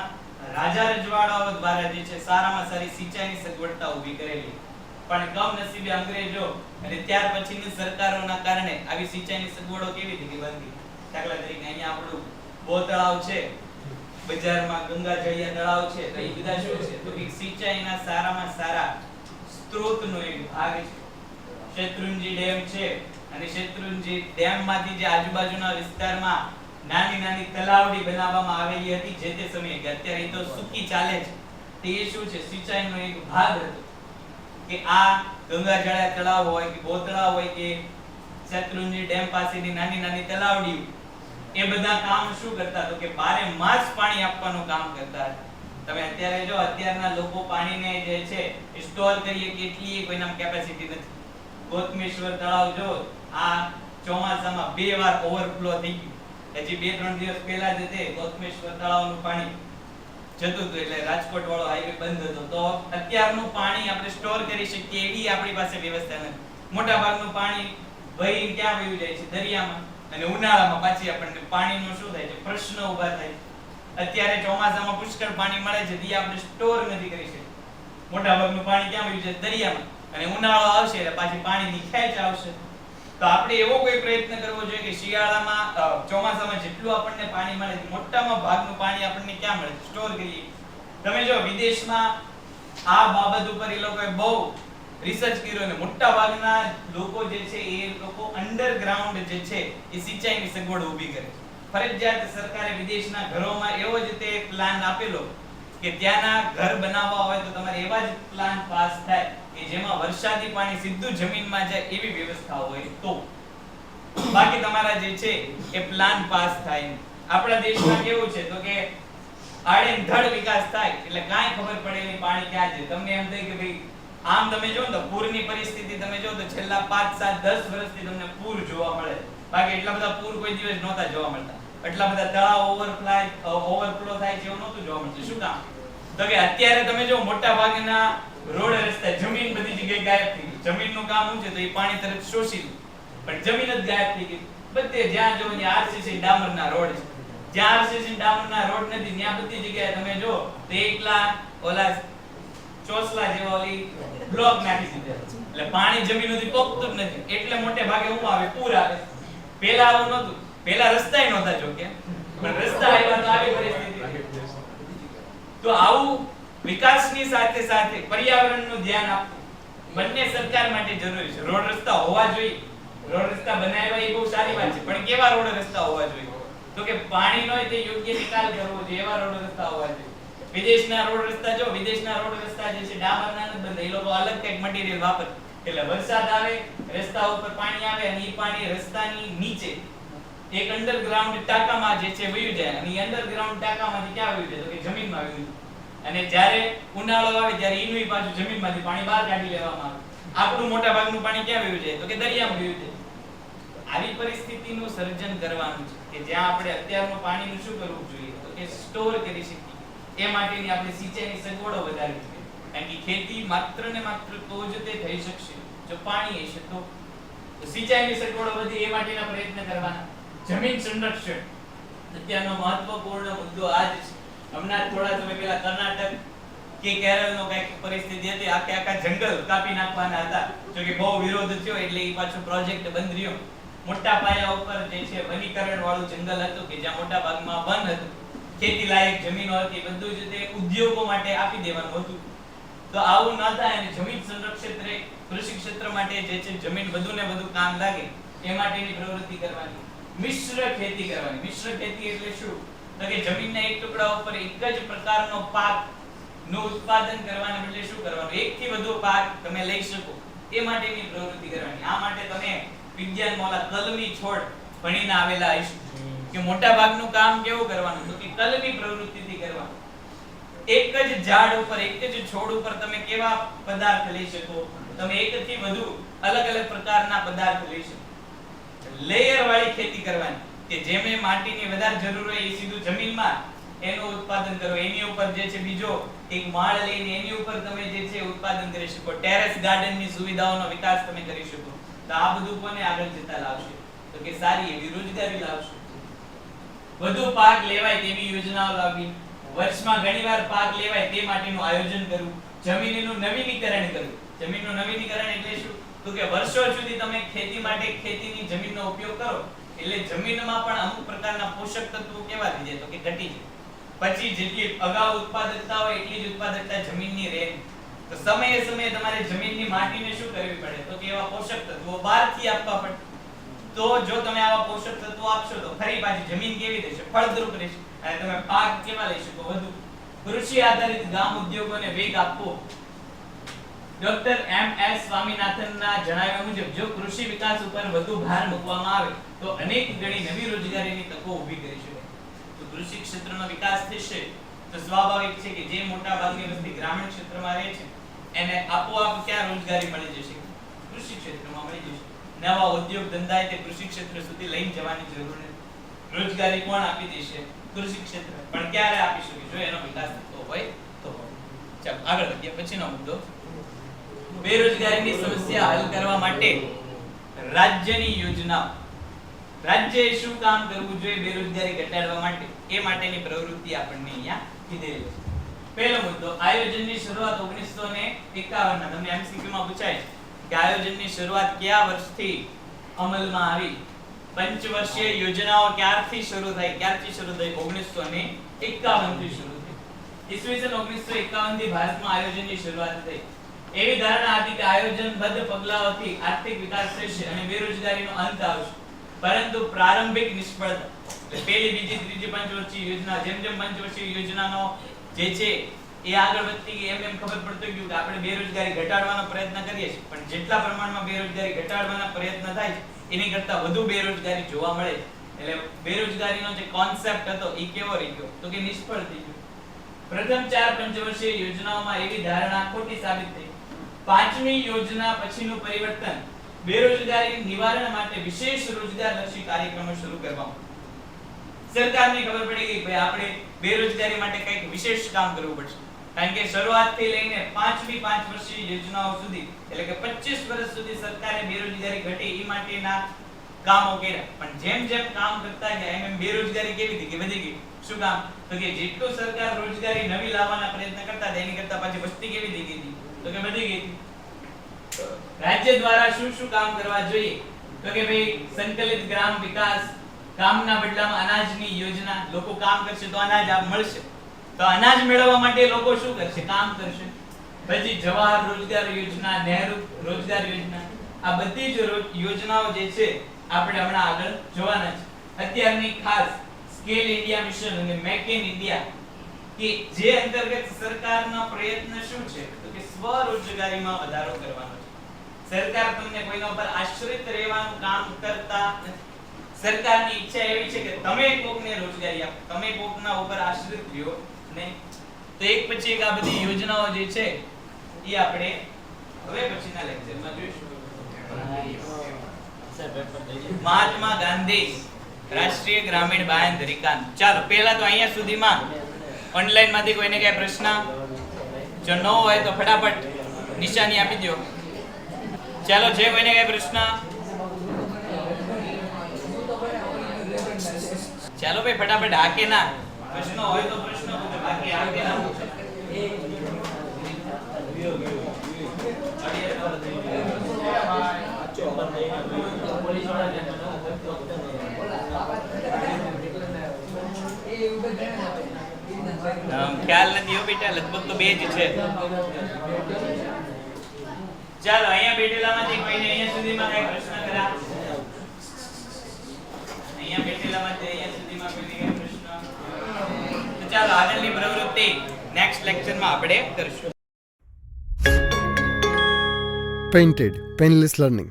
રાજા રજવાડાઓ દ્વારા જે છે સારામાં સારી સિંચાઈની સગવડતા ઊભી કરેલી. પણ કમનસીબે અંગ્રેજો અને ત્યાર પછીની સરકારોના કારણે આવી સિંચાઈની સગવડો કેવી રીતે બંધી. દાખલા તરીકે અહીંયા આપણું બો તળાવ છે, બજારમાં ગંગાજળિયા તળાવ છે, તો એ બધા શું છે? તો કે સિંચાઈના સારામાં સારા સ્ત્રોતનો એક ભાગ છે. શેત્રુંજી ડેમ છે અને શેત્રુંજી ડેમમાંથી જે આજુબાજુના વિસ્તારમાં નાની તલાવડી બનાવવામાં આવેલી હતી જે તે સમયે, કે અત્યારે તો સૂકી ચાલે છે, તે શું છે? સિંચાઈનો એક ભાગ હતો. કે આ ગંગાજળિયા તળાવ હોય કે બો તળાવ હોય કે શેત્રુંજી ડેમ પાસેની નાની તલાવડી, એ બધા કામ શું કરતા? તો કે બારે માસ પાણી આપવાનું કામ કરતા. તમે અત્યારે જો અત્યારના લોકો પાણીને જે છે સ્ટોર કરીએ કે એટલી કોઈના કેપેસિટી નથી. ગોતમેશ્વર તળાવ જો આ ચોમાસામાં 2 વાર ઓવરફ્લો થઈ ગયું. હજી 2-3 દિવસ પહેલા જ તે ગોતમેશ્વર તળાવનું પાણી જતું હતું એટલે રાજકોટ વાળો હાઈવે બંધ હતો. તો અત્યારનું પાણી આપણે સ્ટોર કરી શકીએ એવી આપણી પાસે વ્યવસ્થા નથી. મોટા ભાગનું પાણી વહી ક્યાં વહી જાય છે? દરિયામાં. અને ઉનાળામાં પાછી આપણને પાણીનો શું થાય છે? પ્રશ્ન ઊભા થાય. અત્યારે ચોમાસામાં પુષ્કળ પાણી મળે છે જે આપણે સ્ટોર નથી કરી શકતા. મોટા ભાગનું પાણી ક્યાં વહી જાય? દરિયામાં. અને ઉનાળો આવશે એટલે પાછી પાણીની ખેંચ આવશે. તો આપણે એવો કોઈ પ્રયત્ન કરવો જોઈએ કે શિયાળામાં ચોમાસામાં જેટલું આપણને પાણી મળે છે મોટામાં ભાગનું પાણી આપણને ક્યાં મળે? સ્ટોર કરીએ. તમે જો વિદેશમાં આ બાબત ઉપર એ લોકોએ બહુ રિસર્ચ કર્યો અને મોટા ભાગના લોકો જે છે એ લોકો અંડરગ્રાઉન્ડ જે છે એ સિંચાઈની સગવડ ઊભી કરે છે. ફરજિયાત સરકારે વિદેશના ઘરોમાં એવો જ તે પ્લાન આપેલો કે ત્યાંના ઘર બનાવવા હોય તો તમારે એવા જ પ્લાન પાસ થાય કે જેમાં વરસાદી પાણી સીધું જમીનમાં જાય એવી વ્યવસ્થા હોય તો. બાકી તમારા જે છે એ પ્લાન પાસ થાય. આપણા દેશમાં કેવું છે તો કે આડેધડ વિકાસ થાય એટલે કાંઈ ખબર પડે નહીં પાણી ક્યાં છે. તમને એમ થાય કે ભાઈ આમ તમે જો તો પૂરની પરિસ્થિતિ તમે જો તો છેલ્લા 5 7 10 વર્ષથી તમને પૂર જોવા મળે. બાકી એટલા બધા પૂર કોઈ દિવસ નહોતા જોવા મળતા. એટલા બધા તળાવ ઓવરફ્લો થાય છે એવું નહોતું જોવા મળતું. શું કામ? તો કે અત્યારે તમે જો મોટા ભાગના રોડ રસ્તા જમીન બધી જગ્યાએ ગાયબ થઈ ગઈ. જમીનનું કામ શું છે તો એ પાણી તરત શોષી લે. પણ જમીન જ ગાયબ થઈ ગઈ. બધે જ્યાં જો ત્યાં આરસીસી ડામરના રોડ છે. જ્યાં આરસીસી ડામરના રોડ નથી ત્યાં બધી જગ્યાએ તમે જો તો એકલા ઓલા ચોસલા જેવા ઓલી બ્લોક નાખી દીધા. એટલે પાણી જમીન સુધી પહોંચતું જ નથી. એટલે મોટે ભાગે શું આવે? પૂર આવે. પહેલા આવું નહોતું. પહેલા રસ્તાય નહોતા જો કે પણ રસ્તા આવ્યા તો આવી પરિસ્થિતિ. તો આવું વિકાસની સાથે સાથે પર્યાવરણનું ધ્યાન આપવું બંને સરકાર માટે જરૂરી છે. રોડ રસ્તા હોવા જોઈએ. રોડ રસ્તા બનાવ્યા એ બહુ સારી વાત છે પણ કેવા રોડ રસ્તા હોવા જોઈએ તો કે પાણીનો તે યોગ્ય નિકાલ કરવો જોઈએ એવા રોડ રસ્તા હોવા જોઈએ. વિદેશના રોડ રસ્તા જો વિદેશના રોડ રસ્તા જે છે ડામરના નથી બંધ. એ લોકો અલગ કંઈક મટીરીયલ વાપરે. એટલે વરસાદ આવે રસ્તા ઉપર પાણી આવે અને એ પાણી રસ્તાની નીચે એક અંડરગ્રાઉન્ડ ટાંકામાં જે છે વયું જાય અને એ અંડરગ્રાઉન્ડ ટાંકામાંથી ક્યાં વયું જાય તો કે જમીનમાં વયું જાય. અને જ્યારે ઉનાળો આવે ત્યારે ઈનું પાછું જમીનમાંથી પાણી બહાર કાઢી લેવામાં આવે. આપણું મોટા ભાગનું પાણી ક્યાં વયું જાય તો કે દરિયામાં વયું જાય. આવી પરિસ્થિતિનું સર્જન કરવાનું છે કે જ્યાં આપણે અત્યારનું પાણીનું શું કરવું જોઈએ તો કે સ્ટોર કરી શકીએ. એ માટેની આપણે સિંચાઈની સગવડો વધારવી જોઈએ. કારણ કે ખેતી માત્ર ને માત્ર તો જ તે થઈ શકશે જો પાણી હશે તો. સિંચાઈની સગવડો વધી એ માટેના પ્રયત્ન કરવાના. જમીન સંરક્ષણ અત્યારનો મહત્વપૂર્ણ મુદ્દો આ જ છે. હમણાં થોડા સમય પહેલા કર્ણાટક કે કેરળનો કઈક પરિસ્થિતિ હતી. આખા જંગલ કાપી નાખવાના હતા. જો કે બહુ વિરોધ થયો એટલે એ પાછો પ્રોજેક્ટ બંધ રહ્યો. મોટા પાયા ઉપર જે છે વનીકરણ વાળું જંગલ હતું કે જ્યાં મોટા ભાગમાં વન હતું. ખેતી લાયક જમીનો હતી. બધું જ તે ઉદ્યોગો માટે આપી દેવાનું હતું. તો આવું ન થાય અને જમીન સંરક્ષિત રહે. કૃષિ ક્ષેત્ર માટે જે છે જમીન વધુ ને વધુ કામ લાગે એ માટેની પ્રવૃત્તિ કરવાની. મિશ્ર ખેતી કરવાની. મિશ્ર ખેતી એટલે શું તો કે જમીનના એક ટુકડા ઉપર એક જ પ્રકારનો પાક નું ઉત્પાદન કરવાને બદલે શું કરવાનું એકથી વધુ પાક તમે લઈ શકો એ માટેની પ્રવૃત્તિ કરવાની. આ માટે તમે વિજ્ઞાનમાં કલમી છોડ ભણીને આવેલા હશો કે મોટા ભાગનું કામ કેવું કરવાનું તો કે કલમી પ્રવૃત્તિથી કરવાનું. એક જ ઝાડ ઉપર એક જ છોડ ઉપર તમે કેવા પદાર્થ લઈ શકો તમે એકથી વધુ અલગ અલગ પ્રકારના પદાર્થ લઈ શકો. લેયર વાળી ખેતી કરવાની કે જેમે માટીની વધારે જરૂર હોય એ સીધું જમીનમાં એનું ઉત્પાદન કરો. એની ઉપર જે છે બીજો એક માળ લઈને એની ઉપર તમે જે છે ઉત્પાદન કરી શકો. ટેરેસ ગાર્ડનની સુવિધાઓનો વિકાસ તમે કરી શકો. તો આ બધું કોને આગળ જતા લાવશે તો કે સારી એવી રોજગારી લાવશે. વધુ પાક લેવાય તેવી યોજનાઓ લાવવી. વર્ષમાં ઘણીવાર પાક લેવાય તે માટેનું આયોજન કરવું. જમીનનું નવીનીકરણ કરવું. જમીનનું નવીનીકરણ એટલે શું તો કે વર્ષો સુધી તમે ખેતી માટે ખેતીની જમીનનો ઉપયોગ કરો એટલે જમીનમાં પણ અમુક પ્રકારના પોષક તત્વો કેવા થઈ જાય તો કે ઘટી જાય. પછી જેટલી અગાઉ ઉત્પાદકતા હોય એટલી જ ઉત્પાદકતા જમીનની રહે. તો સમયે સમયે તમારે જમીનની માટીને શું કરવી પડે તો કે એવા પોષક તત્વો બહારથી આપવા પડે. તો જો તમે આવા પોષક તત્વો આપશો તો ફરી પાછી જમીન કેવી રહેશે ફળદ્રુપ રહેશે અને તમે પાક કેવા લઈ શકો વધુ. કૃષિ આધારિત ગામ ઉદ્યોગોને વેગ આપવો. Doctor M S. સ્વામીનાથનના જણાવ્યા મુજબ જો કૃષિ વિકાસ ઉપર વધુ ભાર મૂકવામાં આવે તો અનેક ગણી નવી રોજગારીની તકો ઊભી કરી શકાય. તો કૃષિ ક્ષેત્રનો વિકાસ થશે તો સ્વાભાવિક છે કે જે મોટા ભાગની વસ્તી ગ્રામીણ ક્ષેત્રમાં રહે છે એને આપોઆપ ક્યાં રોજગારી મળી જશે કૃષિ ક્ષેત્રમાં મળી જશે. નવા ઉદ્યોગ ધંધા તે કૃષિ ક્ષેત્ર સુધી લઈને જવાની જરૂર નથી. રોજગારી કોણ આપી દેશે કૃષિ ક્ષેત્ર. પણ ક્યારે આપી શકે જો એનો વિકાસ થતો હોય તો. ચાલો આગળ વધીએ. પછીનો મુદ્દો બેરોજગારીની સમસ્યા હલ કરવા માટે રાજ્યની યોજના. રાજ્યએ શું કામ કરવું જોઈએ બેરોજગારી ઘટાડવા માટે એ માટેની પ્રવૃત્તિ આપણને અહીંયા કીધેલી છે. પહેલો મુદ્દો આયોજનની શરૂઆત 1951 ના તમને એમસીક્યુ માં પૂછાય કે આયોજનની શરૂઆત કયા વર્ષથી અમલમાં આવી. પંચવર્ષીય યોજનાઓ ક્યારથી શરૂ થઈ 1951 થી શરૂ થઈ. ઈસવીસન 1951 થી ભારતમાં આયોજનની શરૂઆત થઈ. એવી ધારણા હતી કે આયોજનબદ્ધ પગલાઓથી આર્થિક વિકાસ થશે અને બેરોજગારીનો અંત આવશે. પરંતુ પ્રારંભિક નિષ્ફળતા પહેલી બીજી ત્રીજી પંચવર્ષીય યોજના જેમ જેમ પંચવર્ષીય યોજનાનો જે છે એ આગળ વધતી ગઈ એમ ખબર પડતું ગયું કે આપણે બેરોજગારી ઘટાડવાનો પ્રયત્ન કરીએ છીએ પણ જેટલા પ્રમાણમાં બેરોજગારી ઘટાડવાના પ્રયત્ન થાય છે એની કરતાં વધુ બેરોજગારી જોવા મળે છે. એટલે બેરોજગારીનો જે કોન્સેપ્ટ હતો એ કેવો રહી ગયો તો કે નિષ્ફળ થઈ ગયો. પ્રથમ 4 પંચવર્ષીય યોજનાઓમાં એવી ધારણા ખોટી સાબિત થઈ. પાંચમી યોજના પછીનું પરિવર્તન બેરોજગારી નિવારણ માટે વિશેષ રોજગારલક્ષી કાર્યક્રમો શરૂ કરવામાં. સરકારને ખબર પડી ગઈ ભાઈ આપણે બેરોજગારી માટે કંઈક વિશેષ કામ કરવું પડશે. કારણ કે શરૂઆતથી લઈને પાંચમી 5 વર્ષીય યોજનાઓ સુધી એટલે કે 25 વર્ષ સુધી સરકારે બેરોજગારી ઘટે એ માટેના કામો કર્યા. પણ જેમ જેમ કામ કરતા ગયા એમ બેરોજગારી કેવી હતી કે વધી ગઈ. શું કામ તો કે જેટલું સરકાર રોજગારી નવી લાવવાના પ્રયત્ન કરતા હતા એની કરતા પાછી વસ્તી કેવી થઈ ગઈ હતી તો કે વધી ગઈ હતી. રાજ્ય દ્વારા શું શું કામ કરવા જોઈએ તો કે ભાઈ સંકલિત ગ્રામ વિકાસ, કામના બદલામાં અનાજની યોજના, લોકો કામ કરશે તો અનાજ મળશે, તો અનાજ મેળવવા માટે લોકો શું કરશે કામ કરશે. પછી જવાહર રોજગાર યોજના, નહેરુ રોજગાર યોજના, આ બધી જ યોજનાઓ જે છે આપણે હમણાં આગળ જોવાના છે. અત્યારની ખાસ સ્કેલ ઇન્ડિયા મિશન અને મેક ઇન ઇન્ડિયા કે જે અંતર્ગત સરકારનો પ્રયત્ન શું છે તો કે સ્વરોજગારીમાં વધારો કરવાનો છે. સરકાર તમને કોઈના ઉપર આશ્રિત રહેવાનું કામ કરતા નથી. સરકારની ઈચ્છા એવી છે કે તમે કોકને રોજગારી આપો, તમે કોકના ઉપર આશ્રિત રહ્યો નહીં. તો એક પછી એક આ બધી યોજનાઓ જે છે એ આપણે હવે પછીના લેક્ચરમાં જોઈશું. મહાત્મા ગાંધી રાષ્ટ્રીય ગ્રામીણ બાંહેધરી કાનૂન. ચાલો પહેલા તો અહીંયા સુધીમાં ઓનલાઈન માંથી કોઈને કઈ પ્રશ્ન જો ન હોય તો ફટાફટ નિશાની આપી દો. ચાલો જે કોઈને કઈ પ્રશ્ન ચાલો ભાઈ ફટાફટ હા કે ના. પ્રશ્ન હોય તો પ્રશ્ન પૂછો, બાકી હા કે ના પૂછો. ખ્યાલ નથી હો બેટા, લગભગ તો બે જ છે. ચાલો અહીંયા બેઠેલામાંથી કોઈને અહીંયા સુધીમાં કઈ પ્રશ્ન કર્યા? અહીંયા બેઠેલામાંથી અહીંયા સુધીમાં કોઈને કઈ પ્રશ્ન? તો ચાલો આગળની પ્રવૃત્તિ નેક્સ્ટ લેક્ચરમાં આપણે કરીશું. Painted Painless Learning.